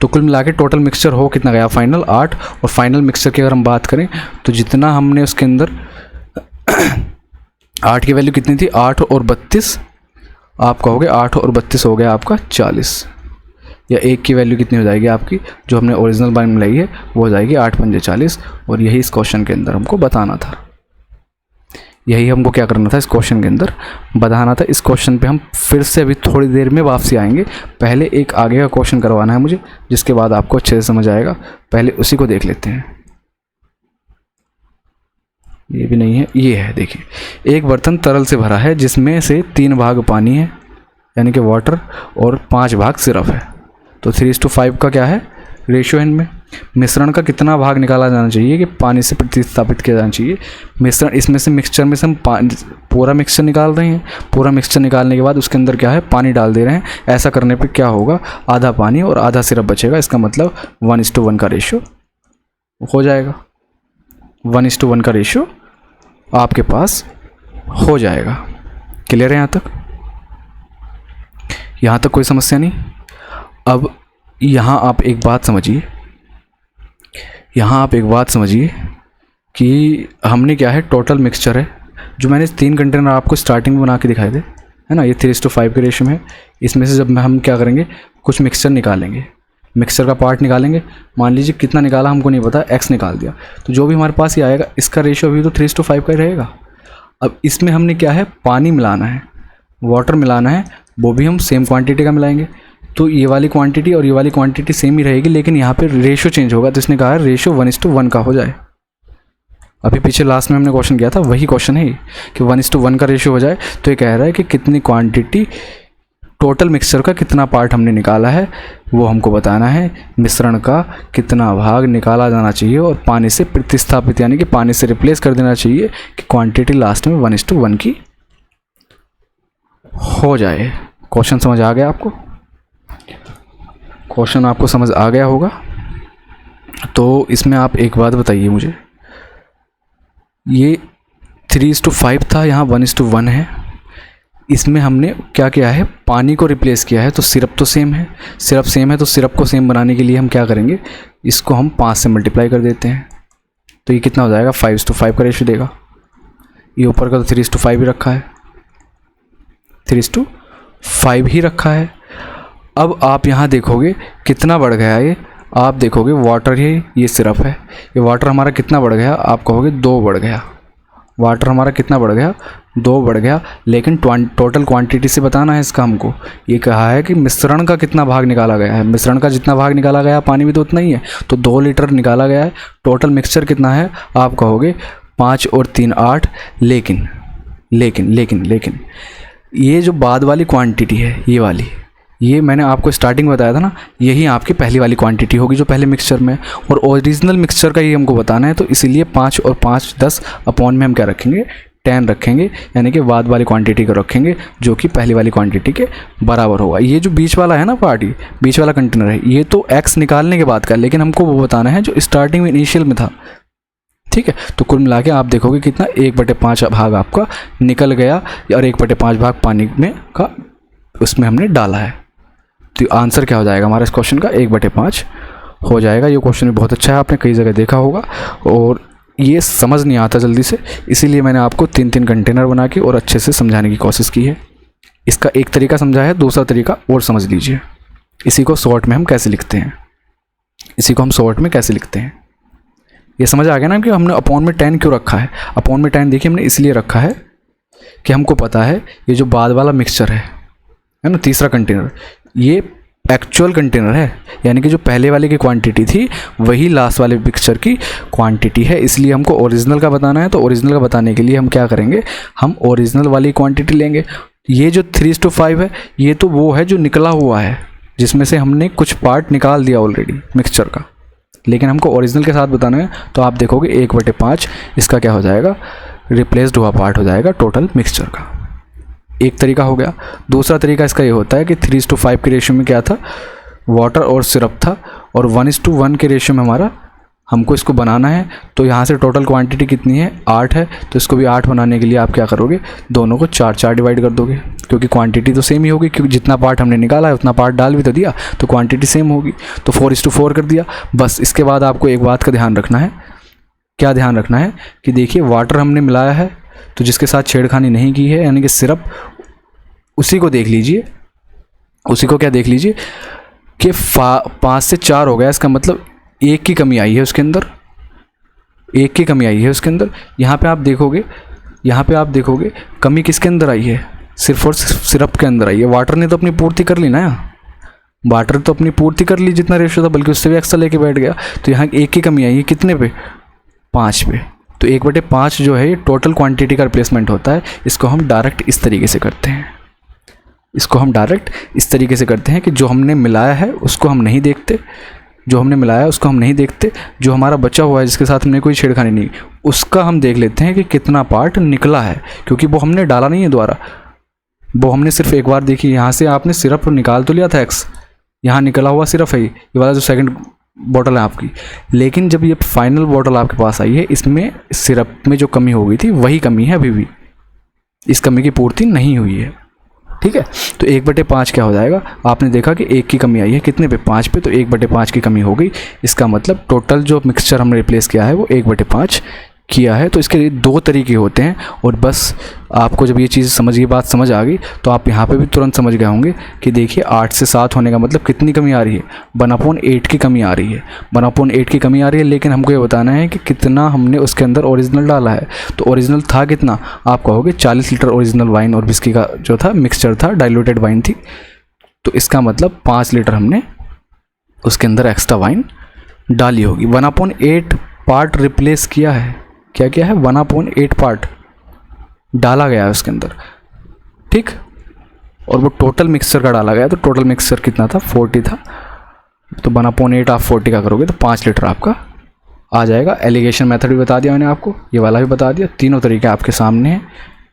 तो कुल मिला के टोटल मिक्सचर हो कितना गया, फाइनल 8। और फाइनल मिक्सचर की अगर हम बात करें तो जितना हमने उसके अंदर 8 की वैल्यू कितनी थी, 8 और 32, आप कहोगे 8 और 32 हो गया आपका 40, या 1 की वैल्यू कितनी हो जाएगी आपकी, जो हमने ओरिजिनल वाइन मिलाई है वो हो जाएगी 8 पंजे 40। और यही इस क्वेश्चन के अंदर हमको बताना था, यही हमको क्या करना था, इस क्वेश्चन के अंदर बताना था। इस क्वेश्चन पे हम फिर से अभी थोड़ी देर में वापसी आएंगे। पहले एक आगे का क्वेश्चन करवाना है मुझे, जिसके बाद आपको अच्छे से समझ आएगा। पहले उसी को देख लेते हैं। ये भी नहीं है, ये है, देखिए एक बर्तन तरल से भरा है जिसमें से 3 भाग पानी है, यानी कि वाटर, और 5 भाग सिरप है। तो 3:5 का क्या है रेशियो है इनमें। मिश्रण का कितना भाग निकाला जाना चाहिए कि पानी से प्रतिस्थापित किया जाना चाहिए। मिश्रण, इसमें से मिक्सचर में से हम पूरा मिक्सचर निकाल रहे हैं। पूरा मिक्सचर निकालने के बाद उसके अंदर क्या है, पानी डाल दे रहे हैं। ऐसा करने पे क्या होगा, आधा पानी और आधा सिरप बचेगा। इसका मतलब 1:1 का रेशियो हो जाएगा। 1:1 का रेशियो आपके पास हो जाएगा। क्लियर है यहाँ तक? यहाँ तक कोई समस्या नहीं। अब यहाँ आप एक बात समझिए, कि हमने क्या है, टोटल मिक्सचर है जो मैंने 3 कंटेनर आपको स्टार्टिंग में बना के दिखाए थे, है ना, ये 3:5 के रेशियो में है। इसमें से जब हम क्या करेंगे, कुछ मिक्सचर निकालेंगे, मिक्सचर का पार्ट निकालेंगे। मान लीजिए कितना निकाला हमको नहीं पता, x निकाल दिया, तो जो भी हमारे पास ये आएगा, इसका रेशियो भी तो 3:5 का ही रहेगा। अब इसमें हमने क्या है, पानी मिलाना है, वाटर मिलाना है, वो भी हम सेम क्वांटिटी का मिलाएंगे। तो ये वाली क्वांटिटी और ये वाली क्वांटिटी सेम ही रहेगी, लेकिन यहाँ पे रेशियो चेंज होगा। तो इसने कहा है रेशियो 1:1 का हो जाए। अभी पीछे लास्ट में हमने क्वेश्चन किया था, वही क्वेश्चन है कि 1:1 का रेशियो हो जाए। तो ये कह रहा है कि कितनी क्वांटिटी, टोटल मिक्सचर का कितना पार्ट हमने निकाला है वो हमको बताना है। मिश्रण का कितना भाग निकाला जाना चाहिए और पानी से प्रतिस्थापित, यानी कि पानी से रिप्लेस कर देना चाहिए कि क्वांटिटी लास्ट में 1:1 की हो जाए। क्वेश्चन समझ आ गया आपको? क्वेश्चन आपको समझ आ गया होगा। तो इसमें आप एक बात बताइए मुझे, ये 3:5 था, यहाँ 1:1 है। इसमें हमने क्या किया है, पानी को रिप्लेस किया है, तो सिरप तो सेम है, सिरप सेम है, तो सिरप को सेम बनाने के लिए हम क्या करेंगे, इसको हम 5 से मल्टीप्लाई कर देते हैं। तो ये कितना हो जाएगा, 5:5 का रेशियो देगा। ये ऊपर का तो 3:5 ही रखा है, 3:5 ही रखा है। अब आप यहाँ देखोगे कितना बढ़ गया ये, आप देखोगे वाटर है, ये सिरप है, ये वाटर हमारा कितना बढ़ गया, आप कहोगे 2 बढ़ गया। वाटर हमारा कितना बढ़ गया, 2 बढ़ गया। लेकिन टोटल क्वांटिटी से बताना है इसका हमको। ये कहा है कि मिश्रण का कितना भाग निकाला गया है, मिश्रण का जितना भाग निकाला गया, पानी भी तो उतना ही है, तो 2 लीटर निकाला गया है। टोटल मिक्सचर कितना है, आप कहोगे 5 और 3 8। लेकिन लेकिन लेकिन लेकिन ये जो बाद वाली क्वांटिटी है, ये वाली, ये मैंने आपको स्टार्टिंग बताया था ना, यही आपकी पहली वाली क्वांटिटी होगी जो पहले मिक्सचर में, और ओरिजिनल मिक्सचर का ये हमको बताना है। तो इसीलिए 5 और 5 10 अपॉन में हम क्या रखेंगे, 10 रखेंगे, यानी कि बाद वाली क्वांटिटी को रखेंगे जो कि पहली वाली क्वांटिटी के बराबर होगा। ये जो बीच वाला है ना पार्ट, बीच वाला कंटेनर है, ये तो x निकालने के बाद का, लेकिन हमको वो बताना है जो स्टार्टिंग में इनिशियल में था। ठीक है, तो कुल मिला के आप देखोगे कितना, 1/5 भाग आपका निकल गया, और 1/5 भाग पानी में का उसमें हमने डाला है। तो आंसर क्या हो जाएगा हमारा इस क्वेश्चन का, 1/5 हो जाएगा। ये क्वेश्चन भी बहुत अच्छा है, आपने कई जगह देखा होगा, और ये समझ नहीं आता जल्दी से, इसीलिए मैंने आपको 3-3 कंटेनर बना के और अच्छे से समझाने की कोशिश की है। इसका एक तरीका समझा है, दूसरा तरीका और समझ लीजिए। इसी को शॉर्ट में हम कैसे लिखते हैं, इसी को हम शॉर्ट में कैसे लिखते हैं, ये समझ आ गया ना कि हमने अपॉन में 10 क्यों रखा है। अपॉन में 10 देखिए हमने इसलिए रखा है कि हमको पता है ये जो बाद वाला मिक्सचर है ना, तीसरा कंटेनर, ये एक्चुअल कंटेनर है, यानी कि जो पहले वाले की क्वांटिटी थी वही लास्ट वाले मिक्सचर की क्वांटिटी है। इसलिए हमको ओरिजिनल का बताना है, तो ओरिजिनल का बताने के लिए हम क्या करेंगे, हम ओरिजिनल वाली क्वांटिटी लेंगे। ये जो 3:5 है, ये तो वो है जो निकला हुआ है, जिसमें से हमने कुछ पार्ट निकाल दिया ऑलरेडी मिक्सचर का, लेकिन हमको ओरिजिनल के साथ बताना है। तो आप देखोगे 1/5 इसका क्या हो जाएगा, रिप्लेस्ड हुआ पार्ट हो जाएगा टोटल मिक्सचर का। एक तरीका हो गया। दूसरा तरीका इसका ये होता है कि 3:5 के रेशियो में क्या था, वाटर और सिरप था, और 1:1 के रेशियो में हमारा हमको इसको बनाना है। तो यहाँ से टोटल क्वांटिटी कितनी है, 8 है, तो इसको भी 8 बनाने के लिए आप क्या करोगे, दोनों को 4 डिवाइड कर दोगे, क्योंकि क्वांटिटी तो सेम ही होगी, क्योंकि जितना पार्ट हमने निकाला है उतना पार्ट डाल भी तो दिया, तो क्वांटिटी सेम होगी। तो 4:4 कर दिया। बस इसके बाद आपको एक बात का ध्यान रखना है, क्या ध्यान रखना है कि देखिए वाटर हमने मिलाया है, तो जिसके साथ छेड़खानी नहीं की है, यानी कि सिरप, उसी को देख लीजिए, उसी को क्या देख लीजिए कि 5 से 4 हो गया, इसका मतलब 1 की कमी आई है उसके अंदर, 1 की कमी आई है उसके अंदर। यहाँ पे आप देखोगे, यहाँ पे आप देखोगे कमी किसके अंदर आई है, सिर्फ और सिर्फ सिरप के अंदर आई है। वाटर ने तो अपनी पूर्ति कर ली ना, वाटर तो अपनी पूर्ति कर ली जितना रेशियो था, बल्कि उससे भी एक्स्ट्रा लेके बैठ गया। तो यहाँ 1 की कमी आई है, कितने पे, 5 पे। तो 1/5 जो है ये टोटल क्वांटिटी का रिप्लेसमेंट होता है। इसको हम डायरेक्ट इस तरीके से करते हैं, इसको हम डायरेक्ट इस तरीके से करते हैं कि जो हमने मिलाया है उसको हम नहीं देखते, जो हमने मिलाया उसको हम नहीं देखते, जो हमारा बचा हुआ है जिसके साथ हमने कोई छेड़खानी नहीं, उसका हम देख लेते हैं कि कितना पार्ट निकला है, क्योंकि वो हमने डाला नहीं है दोबारा, वो हमने सिर्फ एक बार देखी। यहाँ से आपने सिरप निकाल तो लिया था x, यहाँ निकला हुआ सिर्फ है ये वाला जो सेकंड बॉटल है आपकी, लेकिन जब ये फाइनल बॉटल आपके पास आई है, इसमें सिरप में जो कमी हो गई थी वही कमी है, अभी भी इस कमी की पूर्ति नहीं हुई है। ठीक है, तो 1/5 क्या हो जाएगा, आपने देखा कि 1 की कमी आई है, कितने पे, 5 पे, तो 1/5 की कमी हो गई। इसका मतलब टोटल जो मिक्सचर हमने रिप्लेस किया है वो 1/5 किया है। तो इसके लिए 2 तरीके होते हैं, और बस आपको जब ये चीज़ समझ की बात समझ आ गई तो आप यहाँ पे भी तुरंत समझ गए होंगे कि देखिए 8 से 7 होने का मतलब कितनी कमी आ रही है, 1/8 की कमी आ रही है, 1/8 की कमी आ रही है। लेकिन हमको ये बताना है कि कितना हमने उसके अंदर ओरिजिनल डाला है। तो ओरिजिनल था कितना, आप कहोगे 40 लीटर ओरिजिनल वाइन और विस्की का जो था मिक्सचर था, डाइल्यूटेड वाइन थी, तो इसका मतलब 5 लीटर हमने उसके अंदर एक्स्ट्रा वाइन डाली होगी। 1/8 पार्ट रिप्लेस किया है, क्या किया है, 1/8 पार्ट डाला गया है उसके अंदर। ठीक, और वो टोटल मिक्सचर का डाला गया, तो टोटल मिक्सचर कितना था, 40 था, तो 1/8 आप 40 का करोगे तो 5 लीटर आपका आ जाएगा। एलिगेशन मेथड भी बता दिया मैंने आपको, ये वाला भी बता दिया, तीनों तरीके आपके सामने हैं।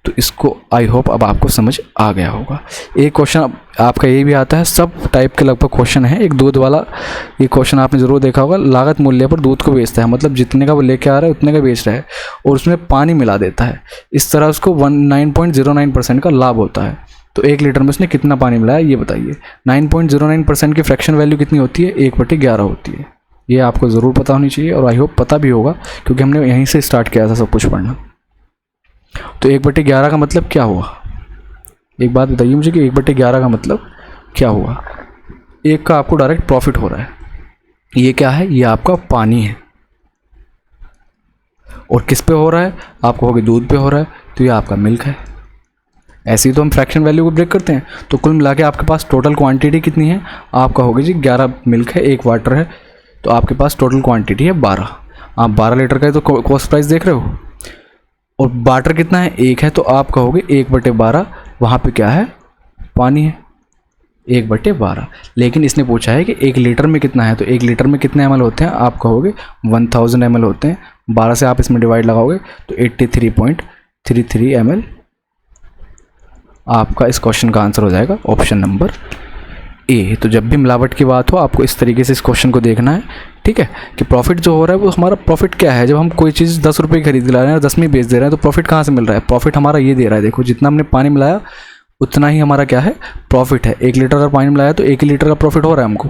तो इसको आई होप अब आपको समझ आ गया होगा। एक क्वेश्चन आपका ये भी आता है, सब टाइप के लगभग क्वेश्चन है। एक दूध वाला, ये क्वेश्चन आपने ज़रूर देखा होगा, लागत मूल्य पर दूध को बेचता है, मतलब जितने का वो लेके आ रहा है उतने का बेच रहा है और उसमें पानी मिला देता है। इस तरह उसको 9.09% का लाभ होता है। तो 1 लीटर में उसने कितना पानी मिलाया ये बताइए। 9.09% की फ्रैक्शन वैल्यू कितनी होती है? 1/11 होती है। ये आपको ज़रूर पता होनी चाहिए और आई होप पता भी होगा, क्योंकि हमने यहीं से स्टार्ट किया था सब कुछ पढ़ना। तो 1/11 का मतलब क्या हुआ? एक बात बताइए मुझे कि 1/11 का मतलब क्या हुआ? एक का आपको डायरेक्ट प्रॉफिट हो रहा है। ये क्या है? ये आपका पानी है। और किस पे हो रहा है? आप कहोगे दूध पे हो रहा है, तो ये आपका मिल्क है। ऐसे ही तो हम फ्रैक्शन वैल्यू को ब्रेक करते हैं। तो कुल मिला के आपके पास टोटल क्वांटिटी कितनी है? आप कहोगे जी 11 मिल्क है, 1 वाटर है, तो आपके पास टोटल क्वांटिटी है 12। आप 12 लीटर का तो कॉस्ट प्राइस देख रहे हो, और वाटर कितना है? 1 है, तो आप कहोगे 1/12, वहाँ पे क्या है? पानी है, 1/12। लेकिन इसने पूछा है कि 1 लीटर में कितना है, तो 1 लीटर में कितने ml होते हैं? आप कहोगे 1000 ml होते हैं। 12 से आप इसमें डिवाइड लगाओगे तो 83.33 ml आपका इस क्वेश्चन का आंसर हो जाएगा, ऑप्शन नंबर ए। तो जब भी मिलावट की बात हो आपको इस तरीके से इस क्वेश्चन को देखना है, ठीक है, कि प्रॉफिट जो हो रहा है वो हमारा प्रॉफिट क्या है। जब हम कोई चीज़ 10 रुपये खरीद ला रहे हैं और 10 में बेच दे रहे हैं, तो प्रॉफिट कहाँ से मिल रहा है? प्रॉफिट हमारा ये दे रहा है, देखो जितना हमने पानी मिलाया उतना ही हमारा क्या है? प्रॉफिट है। 1 लीटर अगर पानी मिलाया तो 1 लीटर का प्रॉफिट हो रहा है हमको,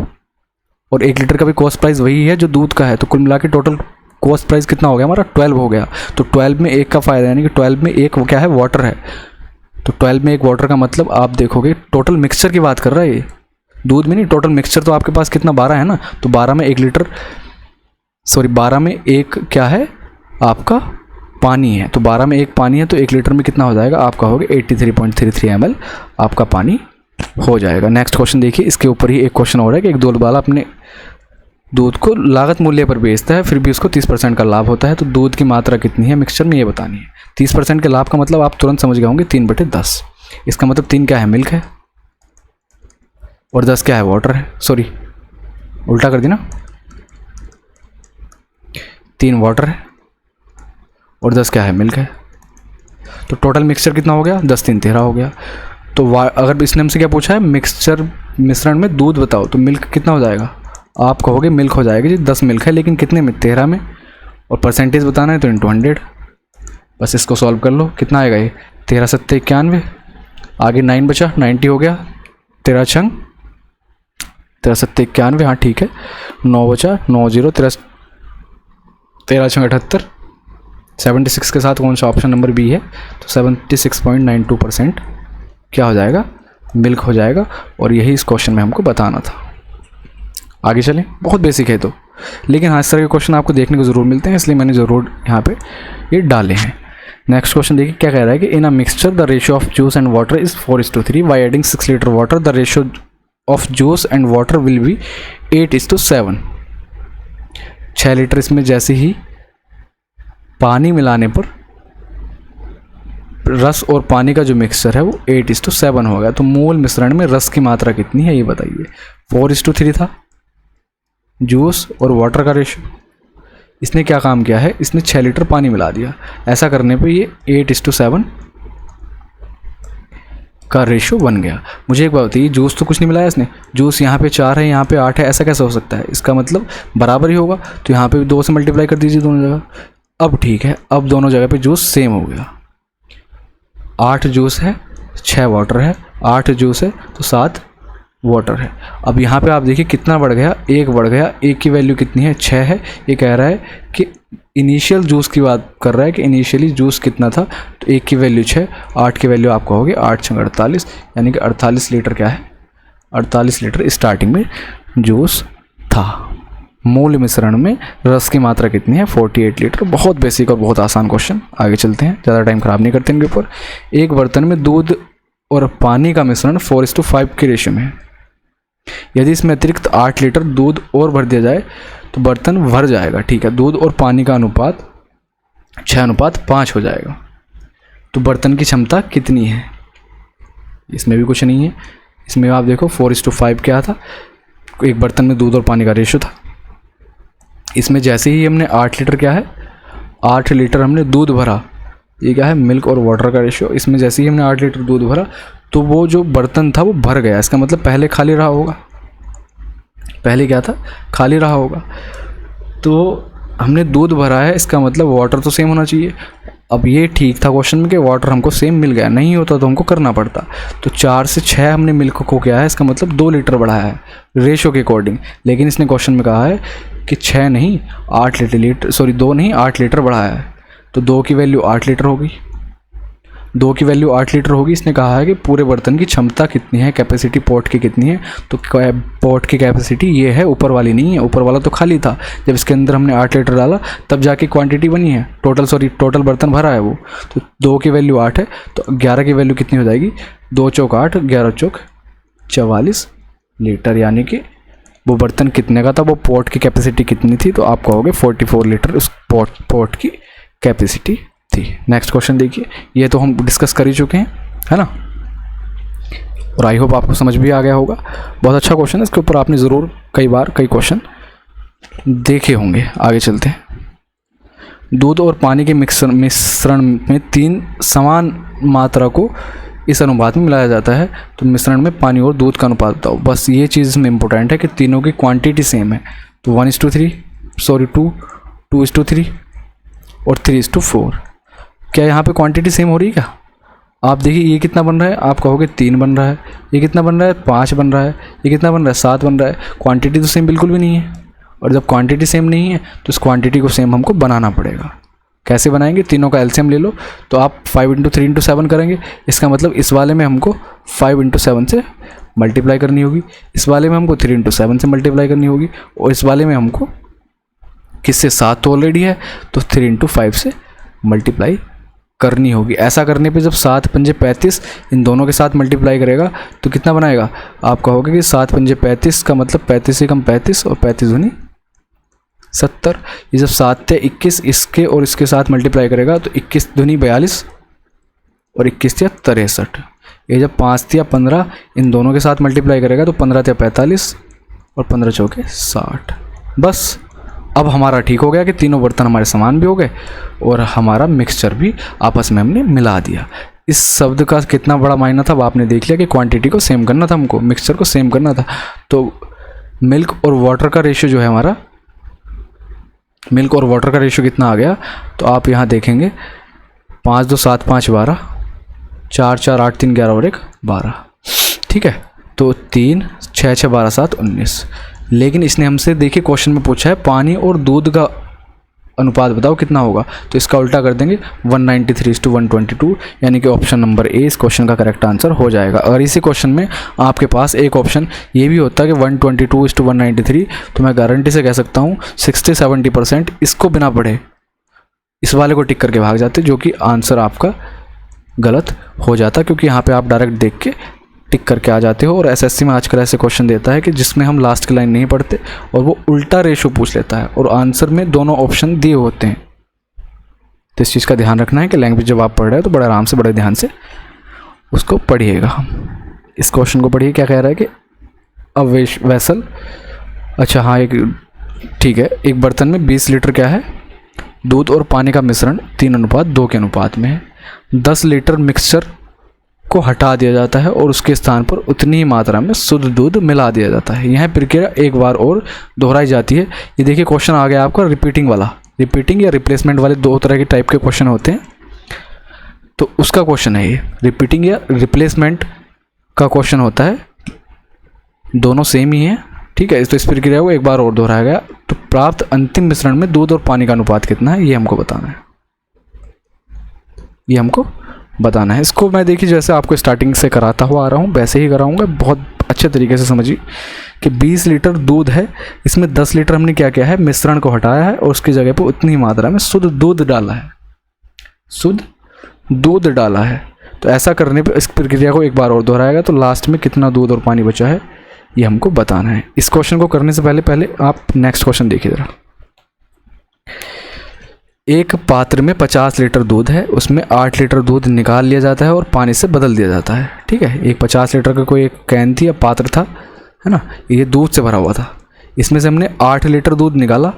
और 1 लीटर का भी कॉस्ट प्राइस वही है जो दूध का है। तो कुल मिला के टोटल कॉस्ट प्राइस कितना हो गया हमारा? 12 हो गया। तो 12 में 1 का फ़ायदा, यानी कि 12 में 1 वो क्या है? वाटर है। तो 12 में 1 वाटर का मतलब आप देखोगे टोटल मिक्सचर की बात कर रहा है ये, दूध में नहीं। टोटल मिक्सचर तो आपके पास कितना? 12 है ना, तो 12 में 1 लीटर, सॉरी 12 में 1 क्या है? आपका पानी है। तो 12 में 1 पानी है, तो 1 लीटर में कितना हो जाएगा? आप कहोगे 83.33 ml आपका पानी हो जाएगा। नेक्स्ट क्वेश्चन देखिए, इसके ऊपर ही एक क्वेश्चन हो रहा है कि एक दूध वाला अपने दूध को लागत मूल्य पर बेचता है, फिर भी उसको 30% का लाभ होता है। तो दूध की मात्रा कितनी है मिक्सचर में, ये बतानी है। 30% के लाभ का मतलब आप तुरंत समझ गए होंगे 3/10। इसका मतलब 3 क्या है? मिल्क है, और 10 क्या है? वाटर है। सॉरी उल्टा कर दी ना, 3 वाटर है और 10 क्या है? मिल्क है। तो टोटल मिक्सचर कितना हो गया? 10 3 13 हो गया। तो अगर इसने हमसे क्या पूछा है? मिक्सचर मिश्रण में दूध बताओ, तो मिल्क कितना हो जाएगा? आप कहोगे मिल्क हो जाएगा जी 10 मिल्क है, लेकिन कितने में? 13 में, और परसेंटेज बताना है तो × 100। बस इसको सॉल्व कर लो, कितना आएगा ये? 13 7 91, आगे 9 बचा, 90 हो गया। 13 7 91, हाँ ठीक है। 9 बचा, 9 0 13 78। 76 के साथ कौन सा? ऑप्शन नंबर बी है। तो 76.92% क्या हो जाएगा? मिल्क हो जाएगा। और यही इस क्वेश्चन में हमको बताना था। आगे चलें, बहुत बेसिक है तो, लेकिन हाँ इस तरह के क्वेश्चन आपको देखने को ज़रूर मिलते हैं, इसलिए मैंने ज़रूर यहाँ पे ये डाले हैं। नेक्स्ट क्वेश्चन देखिए क्या कह रहा है कि in a mixture the ratio of juice and water is 4:3। By adding 6 litre water the ratio of juice and water will be 8:7। 6 litre इसमें जैसे ही पानी मिलाने पर रस और पानी का जो मिक्सचर है वो 8:7 हो गया। तो मूल मिश्रण में रस की मात्रा कितनी है ये बताइए। 4:3 था जूस और वाटर का रेशियो, इसने क्या काम किया है? इसने 6 लीटर पानी मिला दिया। ऐसा करने पे ये 8:7 का रेशियो बन गया। मुझे एक बात बताइए, जूस तो कुछ नहीं मिलाया इसने, जूस यहाँ पे 4 है, यहाँ पे 8 है, ऐसा कैसे हो सकता है? इसका मतलब बराबर ही होगा, तो यहाँ पे 2 से मल्टीप्लाई कर दीजिए दोनों जगह। अब ठीक है, अब दोनों जगह पे जूस सेम हो गया। 8 जूस है, 6 वाटर है, 8 जूस है तो 7 वाटर है। अब यहाँ पे आप देखिए कितना बढ़ गया? 1 बढ़ गया। 1 की वैल्यू कितनी है? 6 है। ये कह रहा है कि इनिशियल जूस की बात कर रहा है कि इनिशियली जूस कितना था, तो 1 की वैल्यू 6, 8 की वैल्यू आपको होगी 8 6 48, यानी कि 48 लीटर क्या है? 48 लीटर स्टार्टिंग में जूस था। मूल मिश्रण में रस की मात्रा कितनी है? 48 लीटर। बहुत बेसिक और बहुत आसान क्वेश्चन। आगे चलते हैं, ज़्यादा टाइम ख़राब नहीं करते इनके ऊपर। एक बर्तन में दूध और पानी का मिश्रण 4:5 के रेशियो में है। यदि इसमें अतिरिक्त 8 लीटर दूध और भर दिया जाए तो बर्तन भर जाएगा। ठीक है, दूध और पानी का अनुपात 6:5 हो जाएगा। तो बर्तन की क्षमता कितनी है? इसमें भी कुछ नहीं है। इसमें आप देखो 4:5 क्या था? एक बर्तन में दूध और पानी का रेशियो था। इसमें जैसे ही हमने 8 लीटर क्या है? 8 लीटर हमने दूध भरा, ये क्या है? मिल्क और वाटर का रेशियो। इसमें जैसे ही हमने 8 लीटर दूध भरा तो वो जो बर्तन था वो भर गया, इसका मतलब पहले खाली रहा होगा, पहले क्या था, खाली रहा होगा। तो हमने दूध भरा है, इसका मतलब वाटर तो सेम होना चाहिए। अब ये ठीक था क्वेश्चन में कि वाटर हमको सेम मिल गया, नहीं होता तो हमको करना पड़ता। तो 4 से 6 हमने मिल्क को क्या है, इसका मतलब 2 लीटर बढ़ाया है रेशो के अकॉर्डिंग। लेकिन इसने क्वेश्चन में कहा है कि 6 नहीं 8 लीटर, सॉरी 2 नहीं 8 लीटर बढ़ाया है। तो 2 की वैल्यू 8 लीटर होगी, 2 की वैल्यू 8 लीटर होगी। इसने कहा है कि पूरे बर्तन की क्षमता कितनी है, कैपेसिटी पॉट की कितनी है। तो पॉट की कैपेसिटी ये है, ऊपर वाली नहीं है, ऊपर वाला तो खाली था। जब इसके अंदर हमने 8 लीटर डाला तब जाके क्वांटिटी बनी है, टोटल बर्तन भरा है वो। तो 2 की वैल्यू 8 है, तो 11 की वैल्यू कितनी हो जाएगी, 2 चौक 8, 11 चौक 44 लीटर। यानी कि वो बर्तन कितने का था, वो पॉट की कैपेसिटी कितनी थी, तो आप कहोगे 44 लीटर उस पॉट की कैपेसिटी थी। नेक्स्ट क्वेश्चन देखिए, ये तो हम डिस्कस कर ही चुके हैं, है ना, और आई होप आपको समझ भी आ गया होगा। बहुत अच्छा क्वेश्चन है, इसके ऊपर आपने ज़रूर कई क्वेश्चन देखे होंगे। आगे चलते हैं। दूध और पानी के मिश्रण में 3 समान मात्रा को इस अनुपात में मिलाया जाता है, तो मिश्रण में पानी और दूध का अनुपात बताओ। बस ये चीज़ इसमें इंपॉर्टेंट है कि तीनों की क्वांटिटी सेम है। तो 1:3, सॉरी 2:3 और 3:4। क्या यहाँ पे क्वांटिटी सेम हो रही है क्या? आप देखिए ये कितना बन रहा है, आप कहोगे 3 बन रहा है, ये कितना बन रहा है 5 बन रहा है, ये कितना बन रहा है 7 बन रहा है। क्वांटिटी तो सेम बिल्कुल भी नहीं है, और जब क्वांटिटी सेम नहीं है तो इस क्वांटिटी को सेम हमको बनाना पड़ेगा। कैसे बनाएंगे, तीनों का एलसीएम ले लो। तो आप 5 × 3 × 7 करेंगे, इसका मतलब इस वाले में हमको 5 × 7 से मल्टीप्लाई करनी होगी, इस वाले में हमको 3 × 7 से मल्टीप्लाई करनी होगी, और इस वाले में हमको किससे, 7 तो ऑलरेडी है तो 3 × 5 से मल्टीप्लाई करनी होगी। ऐसा करने पे जब 7 पंजे 35 इन दोनों के साथ मल्टीप्लाई करेगा तो कितना बनाएगा, आप कहोगे कि 7 पंजे 35 का मतलब 35 से कम 35 और 35 दूनी 70। ये जब 7 थे 21 इसके और इसके साथ मल्टीप्लाई करेगा तो 21 दूनी 42 और 21 या 63। ये जब 5 थी या 15 इन दोनों के साथ मल्टीप्लाई करेगा तो 15 थे 45 और 15 चौके 60। बस अब हमारा ठीक हो गया कि तीनों बर्तन हमारे समान भी हो गए और हमारा मिक्सचर भी आपस में हमने मिला दिया। इस शब्द का कितना बड़ा मायना था, अब आपने देख लिया कि क्वांटिटी को सेम करना था हमको, मिक्सचर को सेम करना था। तो मिल्क और वाटर का रेशियो जो है हमारा, मिल्क और वाटर का रेशियो कितना आ गया, तो आप यहाँ देखेंगे 5 2 7 5 12, 4 4 8 3 11 और 1 12। ठीक है, तो 3 6 6 12 7 19। लेकिन इसने हमसे देखिए क्वेश्चन में पूछा है पानी और दूध का अनुपात बताओ कितना होगा, तो इसका उल्टा कर देंगे 193:122, यानी कि ऑप्शन नंबर ए इस क्वेश्चन का करेक्ट आंसर हो जाएगा। अगर इसी क्वेश्चन में आपके पास एक ऑप्शन ये भी होता है कि 122:193, तो मैं गारंटी से कह सकता हूँ 60-70% इसको बिना पढ़े इस वाले को टिक करके भाग जाते, जो कि आंसर आपका गलत हो जाता, क्योंकि यहाँ पर आप डायरेक्ट देख के टिक करके आ जाते हो। और एसएससी में आजकल ऐसे क्वेश्चन देता है कि जिसमें हम लास्ट की लाइन नहीं पढ़ते और वो उल्टा रेशो पूछ लेता है और आंसर में दोनों ऑप्शन दिए होते हैं। तो इस चीज़ का ध्यान रखना है कि लैंग्वेज जब आप पढ़ रहे हो तो बड़े आराम से बड़े ध्यान से उसको पढ़िएगा। इस क्वेश्चन को पढ़िए, क्या कह रहा है कि अ वेसल, अच्छा हाँ एक ठीक है, एक बर्तन में 20 लीटर क्या है, दूध और पानी का मिश्रण 3:2 के अनुपात में है। 10 लीटर मिक्सचर को हटा दिया जाता है और उसके स्थान पर उतनी ही मात्रा में शुद्ध दूध मिला दिया जाता है। यह प्रक्रिया एक बार और दोहराई जाती है। ये देखिए क्वेश्चन आ गया आपका रिपीटिंग वाला, रिपीटिंग या रिप्लेसमेंट वाले 2 तरह के टाइप के क्वेश्चन होते हैं, तो उसका क्वेश्चन है ये। रिपीटिंग या रिप्लेसमेंट का क्वेश्चन होता है, दोनों सेम ही है, ठीक है। तो इस प्रक्रिया को एक बार और दोहराया गया, तो प्राप्त अंतिम मिश्रण में दूध और पानी का अनुपात कितना है, ये हमको बताना है, ये हमको बताना है। इसको मैं देखिए जैसे आपको स्टार्टिंग से कराता हुआ आ रहा हूँ वैसे ही कराऊंगा, बहुत अच्छे तरीके से समझिए कि 20 लीटर दूध है, इसमें 10 लीटर हमने क्या किया है, मिश्रण को हटाया है और उसकी जगह पर उतनी मात्रा में शुद्ध दूध डाला है, शुद्ध दूध डाला है। तो ऐसा करने पर इस प्रक्रिया को एक बार और दोहराएगा, तो लास्ट में कितना दूध और पानी बचा है ये हमको बताना है। इस क्वेश्चन को करने से पहले आप नेक्स्ट क्वेश्चन देखिए ज़रा। एक पात्र में 50 लीटर दूध है, उसमें 8 लीटर दूध निकाल लिया जाता है और पानी से बदल दिया जाता है, ठीक है। एक 50 लीटर का कोई एक कैन थी या पात्र था, है ना, ये दूध से भरा हुआ था। इसमें से हमने 8 लीटर दूध निकाला,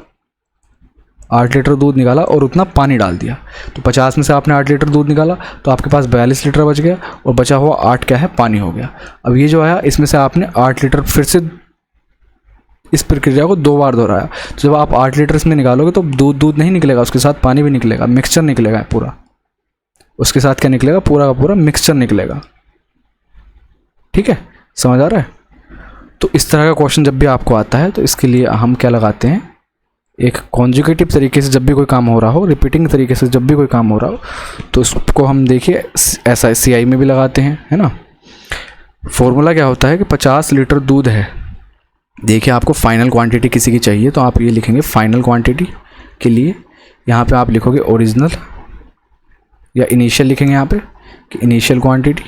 8 लीटर दूध निकाला और उतना पानी डाल दिया। तो 50 में से आपने 8 लीटर दूध निकाला तो आपके पास 42 लीटर बच गया और बचा हुआ 8 क्या है, पानी हो गया। अब ये जो आया इसमें से आपने 8 लीटर फिर से इस प्रक्रिया को 2 बार दोहराया। तो जब आप 8 लीटर इसमें निकालोगे तो दूध नहीं निकलेगा, उसके साथ पानी भी निकलेगा, मिक्सचर निकलेगा पूरा। उसके साथ क्या निकलेगा, पूरा का पूरा मिक्सचर निकलेगा। ठीक है, समझ आ रहा है। तो इस तरह का क्वेश्चन जब भी आपको आता है तो इसके लिए हम क्या लगाते हैं, एक कॉन्जुगेटिव तरीके से जब भी कोई काम हो रहा हो, रिपीटिंग तरीके से जब भी कोई काम हो रहा हो, तो इसको हम देखिए ऐसा CI में भी लगाते हैं, है ना। फॉर्मूला क्या होता है कि 50 लीटर दूध है। देखिए आपको फाइनल क्वांटिटी किसी की चाहिए तो आप ये लिखेंगे फाइनल क्वांटिटी के लिए, यहाँ पे आप लिखोगे ओरिजिनल या इनिशियल लिखेंगे यहाँ पे कि इनिशियल क्वांटिटी।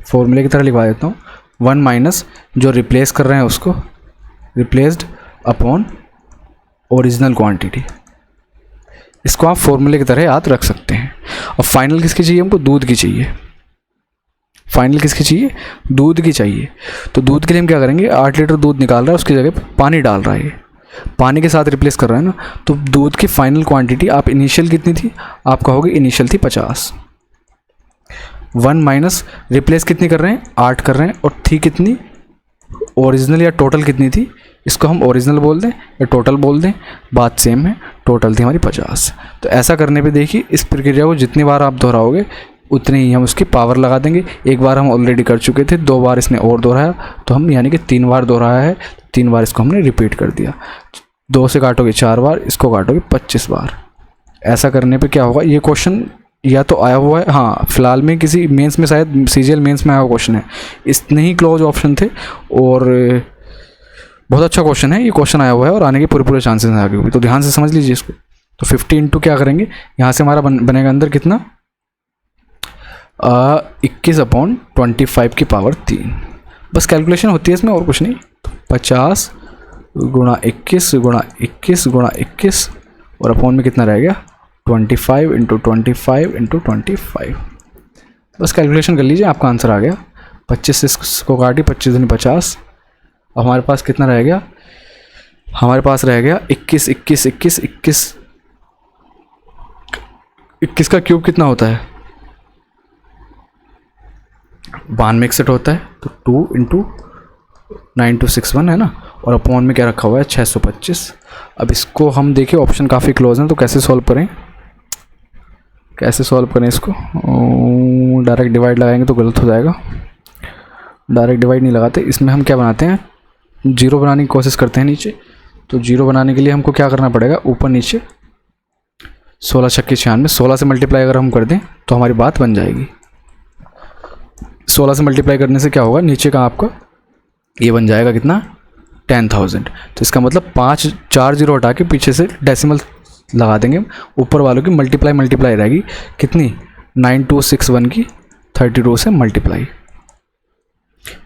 फॉर्मूले की तरह लिखवा देता हूँ, 1 माइनस जो रिप्लेस कर रहे हैं उसको, रिप्लेस्ड अपॉन ओरिजिनल क्वांटिटी। इसको आप फॉर्मूले की तरह याद रख सकते हैं। और फाइनल किसकी चाहिए, हमको दूध की चाहिए। फाइनल किसकी चाहिए, दूध की चाहिए। तो दूध के लिए हम क्या करेंगे, 8 लीटर दूध निकाल रहा है, उसकी जगह पानी डाल रहा है, पानी के साथ रिप्लेस कर रहा है ना। तो दूध की फाइनल क्वांटिटी आप इनिशियल कितनी थी, आप कहोगे इनिशियल थी 50। 1 माइनस रिप्लेस कितनी कर रहे हैं, 8 कर रहे हैं, और थी कितनी, ओरिजिनल या टोटल कितनी थी, इसको हम ओरिजिनल बोल दें या टोटल बोल दें, बात सेम है। टोटल थी हमारी 50। तो ऐसा करने पे देखिए इस प्रक्रिया को जितनी बार आप दोहराओगे उतनी ही हम उसकी पावर लगा देंगे। एक बार हम ऑलरेडी कर चुके थे, 2 बार इसने और दोहराया, तो हम यानी कि 3 बार दोहराया है, 3 बार इसको हमने रिपीट कर दिया। 2 से काटोगे 4 बार, इसको काटोगे 25 बार। ऐसा करने पे क्या होगा, ये क्वेश्चन या तो आया हुआ है, हाँ फिलहाल में किसी मेंस में, शायद CGL मेंस में आया हुआ क्वेश्चन है। इतने ही क्लोज ऑप्शन थे और बहुत अच्छा क्वेश्चन है, ये क्वेश्चन आया हुआ है और आने के पूरे चांसेस हैं आगे भी, तो ध्यान से समझ लीजिए इसको। तो 50 इंटू क्या करेंगे, यहाँ से हमारा बनेगा अंदर कितना, 21/25 की पावर 3। बस कैलकुलेशन होती है इसमें और कुछ नहीं। तो 50 गुणा 21 गुणा 21 गुणा 21 और अपॉन में कितना रह गया, 25 इंटू 25 इंटू 25। बस कैलकुलेशन कर लीजिए, आपका आंसर आ गया। 25 इसको काटी, 25 दूनी 50। अब हमारे पास कितना रह गया, हमारे पास रह गया 21 21 21 21 21 का क्यूब कितना होता है, 92 होता है। तो 2 इंटू 9261 है ना, और अपॉन में क्या रखा हुआ है, 625। अब इसको हम देखें, ऑप्शन काफ़ी क्लोज हैं, तो कैसे सॉल्व करें, कैसे सॉल्व करें इसको। डायरेक्ट डिवाइड लगाएंगे तो गलत हो जाएगा, डायरेक्ट डिवाइड नहीं लगाते। इसमें हम क्या बनाते हैं, 0 बनाने की कोशिश करते हैं नीचे। तो 0 बनाने के लिए हमको क्या करना पड़ेगा, ऊपर नीचे 16 छक्के 96, 16 से मल्टीप्लाई अगर हम कर दें तो हमारी बात बन जाएगी। 16 से मल्टीप्लाई करने से क्या होगा, नीचे का आपका ये बन जाएगा कितना, 10,000। तो इसका मतलब 4 0 हटा के पीछे से डेसिमल लगा देंगे, ऊपर वालों की मल्टीप्लाई रहेगी कितनी, 9261 की 32 से मल्टीप्लाई।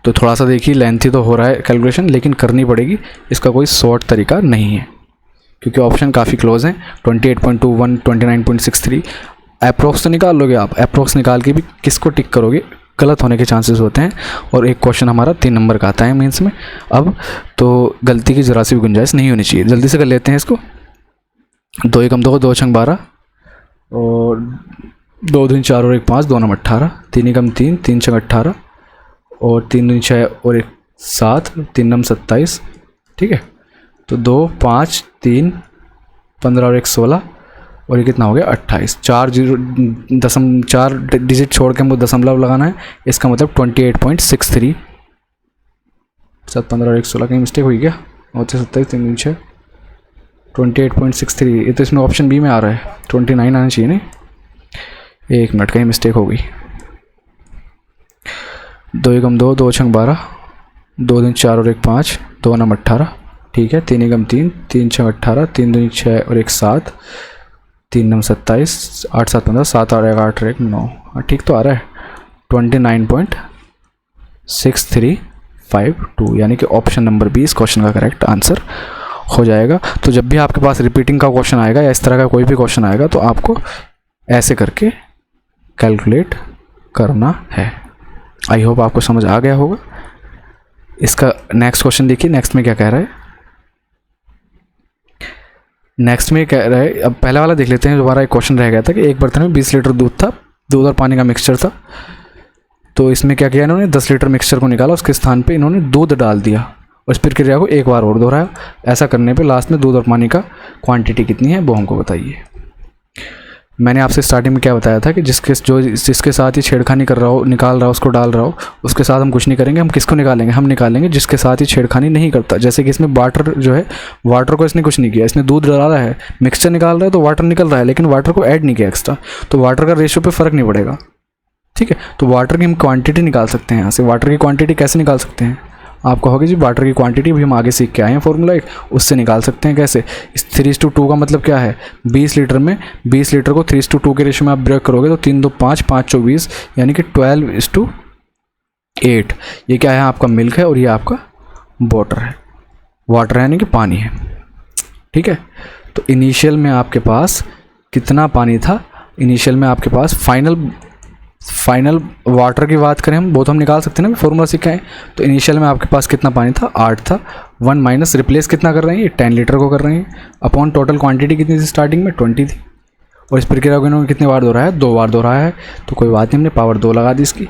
तो थोड़ा सा देखिए लेंथी तो हो रहा है कैलकुलेशन, लेकिन करनी पड़ेगी, इसका कोई शॉर्ट तरीका नहीं है क्योंकि ऑप्शन काफ़ी क्लोज हैं। 28.21 29.63 अप्रोक्स तो निकाल लोगे आप, अप्रोक्स निकाल के भी किसको टिक करोगे, गलत होने के चांसेस होते हैं। और एक क्वेश्चन हमारा 3 नंबर का आता है मेंस में, अब तो गलती की ज़रा सी भी गुंजाइश नहीं होनी चाहिए। जल्दी से कर लेते हैं इसको। 2 एकम 2 2 छंग 12 और 2 दूनी 4 और 1 5 2 9 18, 3 एकम 3 3 छंग 18 और 3 दूनी 6 और 1 7 3 नम 27। ठीक है, तो 2 5 3 15 और 1 16 और ये कितना हो गया 28। 4 डिजिट छोड़ के हमको दशमलव लगाना है, इसका मतलब 28.63। 7 15 और 1 16 कहीं मिस्टेक हुई क्या, 27 3 6 28.63। ये तो इसमें ऑप्शन बी में आ रहा है, 29 आना चाहिए नहीं, 1 मिनट कहीं मिस्टेक हो गई। 2 एकम 2 2 छंग 12 2 दूनी 4 और 1 5 2 नम 18। ठीक है, 3 एकम 3 3 छंग 18 3 दूनी 6 और 1 7 3 नम 27 8 7 15 7 और 1 8 और 1 9। ठीक तो आ रहा है 29.6352, यानी कि ऑप्शन नंबर बी इस क्वेश्चन का करेक्ट आंसर हो जाएगा। तो जब भी आपके पास रिपीटिंग का क्वेश्चन आएगा या इस तरह का कोई भी क्वेश्चन आएगा तो आपको ऐसे करके कैलकुलेट करना है। आई होप आपको समझ आ गया होगा। इसका नेक्स्ट क्वेश्चन देखिए, नेक्स्ट में क्या कह रहा है, नेक्स्ट में कह रहे, अब पहले वाला देख लेते हैं। दोबारा एक क्वेश्चन रह गया था कि एक बर्तन में 20 लीटर दूध था, 2 लीटर पानी का मिक्सचर था। तो इसमें क्या किया इन्होंने, 10 लीटर मिक्सचर को निकाला, उसके स्थान पे इन्होंने दूध डाल दिया और इस प्रक्रिया को एक बार और दोहराया। ऐसा करने पे लास्ट में दूध और पानी का क्वांटिटी कितनी है वो हमको बताइए। मैंने आपसे स्टार्टिंग में क्या बताया था कि जिसके साथ ही छेड़खानी कर रहा हो, निकाल रहा हो, उसको डाल रहा हो, उसके साथ हम कुछ नहीं करेंगे। हम किसको निकालेंगे, हम निकालेंगे जिसके साथ ही छेड़खानी नहीं करता। जैसे कि इसमें वाटर जो है, वाटर को इसने कुछ नहीं किया, इसने दूध डाला है, मिक्सचर निकाल रहा है तो वाटर निकल रहा है, लेकिन वाटर को ऐड नहीं किया एक्स्ट्रा, तो वाटर का रेशियो पे फ़र्क नहीं पड़ेगा। ठीक है, तो वाटर की हम क्वांटिटी निकाल सकते हैं यहाँ से। वाटर की क्वांटिटी कैसे निकाल सकते हैं, आप कहोगे जी वाटर की क्वांटिटी भी हम आगे सीख के आए हैं फॉर्मूला एक, उससे निकाल सकते हैं। कैसे, इस 3:2 का मतलब क्या है, 20 लीटर में 20 लीटर को 3:2 के रेशियो में आप ब्रेक करोगे तो 3 2 5 5 4 20, यानी कि 12:8। ये क्या है, आपका मिल्क है और ये आपका वाटर है। वाटर यानी कि पानी है। ठीक है, तो इनिशियल में आपके पास कितना पानी था, इनिशियल में आपके पास फाइनल वाटर की बात करें हम, वो तो हम निकाल सकते हैं ना, फॉर्मूला सीखा है। तो इनिशियल में आपके पास कितना पानी था, 8 था। 1 माइनस रिप्लेस कितना कर रहे हैं, ये 10 लीटर को कर रहे हैं, अपॉन टोटल क्वांटिटी कितनी थी स्टार्टिंग में, 20 थी। और इस प्रक्रिया को इन्होंने कितने बार दोहराया है, 2 बार दोहराया है। तो कोई बात नहीं, हमने पावर 2 लगा दी इसकी।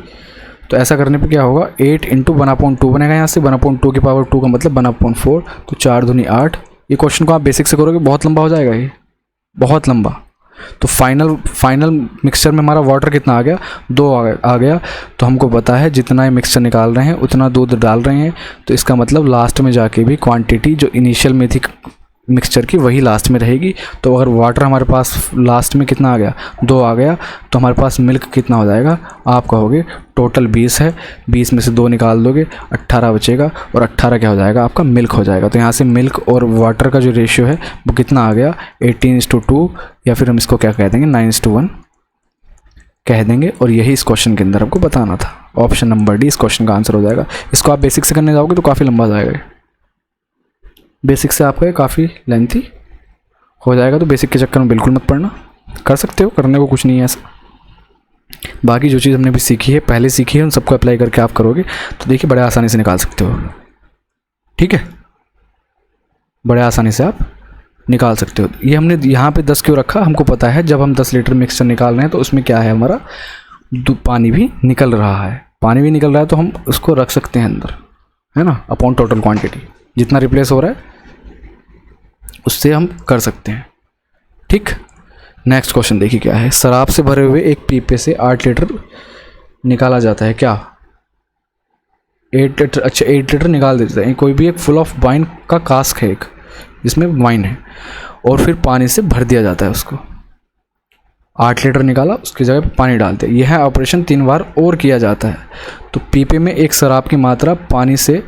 तो ऐसा करने पर क्या होगा, 8 × 1/2 बनेगा यहाँ से। 1/2 की पावर 2 का मतलब 1/4, तो 4 दूनी 8। ये क्वेश्चन को आप बेसिक से करोगे बहुत लंबा हो जाएगा, ये बहुत लंबा। तो फाइनल मिक्सचर में हमारा वाटर कितना आ गया, 2 आ गया। तो हमको पता है जितना ये मिक्सचर निकाल रहे हैं उतना दूध डाल रहे हैं, तो इसका मतलब लास्ट में जाके भी क्वांटिटी जो इनिशियल में थी मिक्सचर की वही लास्ट में रहेगी। तो अगर वाटर हमारे पास लास्ट में कितना आ गया, 2 आ गया, तो हमारे पास मिल्क कितना हो जाएगा, आप कहोगे टोटल 20 है, 20 में से 2 निकाल दोगे, 18 बचेगा, और 18 क्या हो जाएगा, आपका मिल्क हो जाएगा। तो यहाँ से मिल्क और वाटर का जो रेशियो है वो कितना आ गया, 18:2, या फिर हम इसको क्या कह देंगे, 9:1 कह देंगे। और यही इस क्वेश्चन के अंदर हमको बताना था। ऑप्शन नंबर डी इस क्वेश्चन का आंसर हो जाएगा। इसको आप बेसिक से करने जाओगे तो काफ़ी लंबा जाएगा, बेसिक से आपका काफ़ी लेंथी हो जाएगा। तो बेसिक के चक्कर में बिल्कुल मत पड़ना, कर सकते हो, करने को कुछ नहीं है ऐसा। बाकी जो चीज़ हमने भी सीखी है, पहले सीखी है, उन सबको अप्लाई करके आप करोगे तो देखिए बड़े आसानी से निकाल सकते हो। ठीक है, बड़े आसानी से आप निकाल सकते हो। ये हमने यहाँ पे 10 क्यों रखा, हमको पता है जब हम 10 लीटर मिक्सचर निकाल रहे हैं तो उसमें क्या है, हमारा पानी भी निकल रहा है। पानी भी निकल रहा है तो हम उसको रख सकते हैं अंदर, है ना, अपॉन टोटल क्वांटिटी। जितना रिप्लेस हो रहा है उससे हम कर सकते हैं। ठीक, नेक्स्ट क्वेश्चन देखिए क्या है। शराब से भरे हुए एक पीपे से 8 लीटर निकाला जाता है, क्या 8 लीटर, अच्छा 8 लीटर निकाल देते हैं। कोई भी एक फुल ऑफ वाइन का कास्क है एक, जिसमें वाइन है, और फिर पानी से भर दिया जाता है उसको। 8 लीटर निकाला, उसकी जगह पे पानी डाल दिया। यह ऑपरेशन 3 बार और किया जाता है। तो पीपे में एक शराब की मात्रा पानी से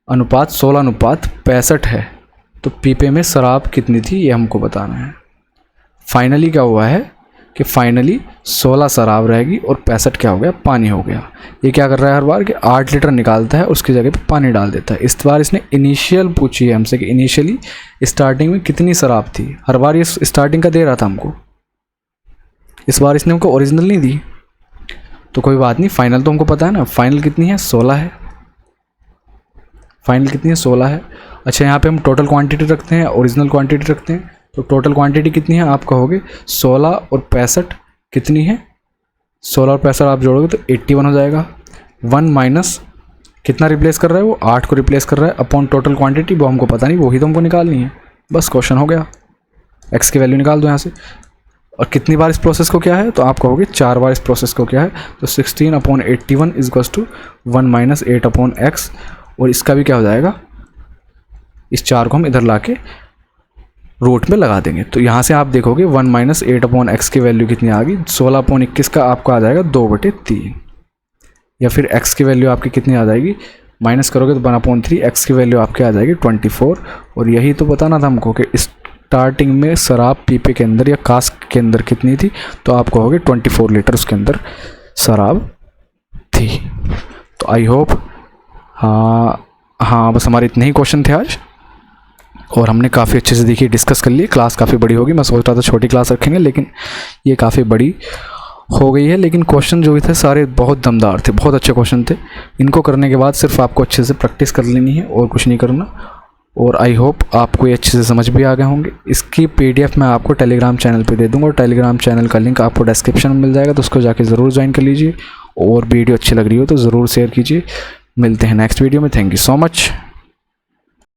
अनुपात 16:65 है। तो पीपे में शराब कितनी थी ये हमको बताना है। फाइनली क्या हुआ है कि फाइनली 16 शराब रहेगी और 65 क्या हो गया, पानी हो गया। ये क्या कर रहा है हर बार कि 8 लीटर निकालता है, उसकी जगह पे पानी डाल देता है। इस बार इसने इनिशियल पूछी है हमसे कि इनिशियली स्टार्टिंग में कितनी शराब थी। हर बार ये स्टार्टिंग का दे रहा था हमको, इस बार इसने हमको ओरिजिनल नहीं दी। तो कोई बात नहीं, फाइनल तो हमको पता है ना, फाइनल कितनी है, 16 है। फाइनल कितनी है, 16 है। अच्छा, यहाँ पे हम टोटल क्वांटिटी रखते हैं, ओरिजिनल क्वांटिटी रखते हैं। तो टोटल क्वांटिटी कितनी है, आप कहोगे 16 और 65 कितनी है, 16 और 65 आप जोड़ोगे तो 81 हो जाएगा। 1 माइनस कितना रिप्लेस कर रहा है, वो 8 को रिप्लेस कर रहा है, अपॉन टोटल क्वांटिटी वो हमको पता नहीं, वही तो हमको निकालनी है। बस क्वेश्चन हो गया, एक्स की वैल्यू निकाल दो यहाँ से। और कितनी बार इस प्रोसेस को क्या है, तो आप कहोगे 4 बार इस प्रोसेस को क्या है, तो 16/81 = 1 - 8/x। और इसका भी क्या हो जाएगा, इस 4 को हम इधर ला के रूट में लगा देंगे। तो यहाँ से आप देखोगे 1 - 8/x की वैल्यू कितनी आ गई, 16/21 का आपका आ जाएगा 2/3। या फिर x की वैल्यू आपकी कितनी आ जाएगी, माइनस करोगे तो 1/3, x की वैल्यू आपकी आ जाएगी 24। और यही तो बताना था हमको कि स्टार्टिंग में शराब पीपे के अंदर या कास्क के अंदर कितनी थी, तो आप कहोगे 24 लीटर उसके अंदर शराब थी। तो आई होप हाँ बस हमारे इतने ही क्वेश्चन थे आज, और हमने काफ़ी अच्छे से देखिए डिस्कस कर लिए। क्लास काफ़ी बड़ी होगी, मैं सोच रहा था छोटी क्लास रखेंगे, लेकिन ये काफ़ी बड़ी हो गई है। लेकिन क्वेश्चन जो भी थे सारे बहुत दमदार थे, बहुत अच्छे क्वेश्चन थे। इनको करने के बाद सिर्फ आपको अच्छे से प्रैक्टिस कर लेनी है और कुछ नहीं करना। और आई होप आपको ये अच्छे से समझ भी आ गए होंगे। इसकी PDF मैं आपको टेलीग्राम चैनल पे दे दूँगा और टेलीग्राम चैनल का लिंक आपको डिस्क्रिप्शन में मिल जाएगा, तो उसको जाके ज़रूर ज्वाइन कर लीजिए। और वीडियो अच्छी लग रही हो तो ज़रूर शेयर कीजिए। मिलते हैं नेक्स्ट वीडियो में। Thank you so much.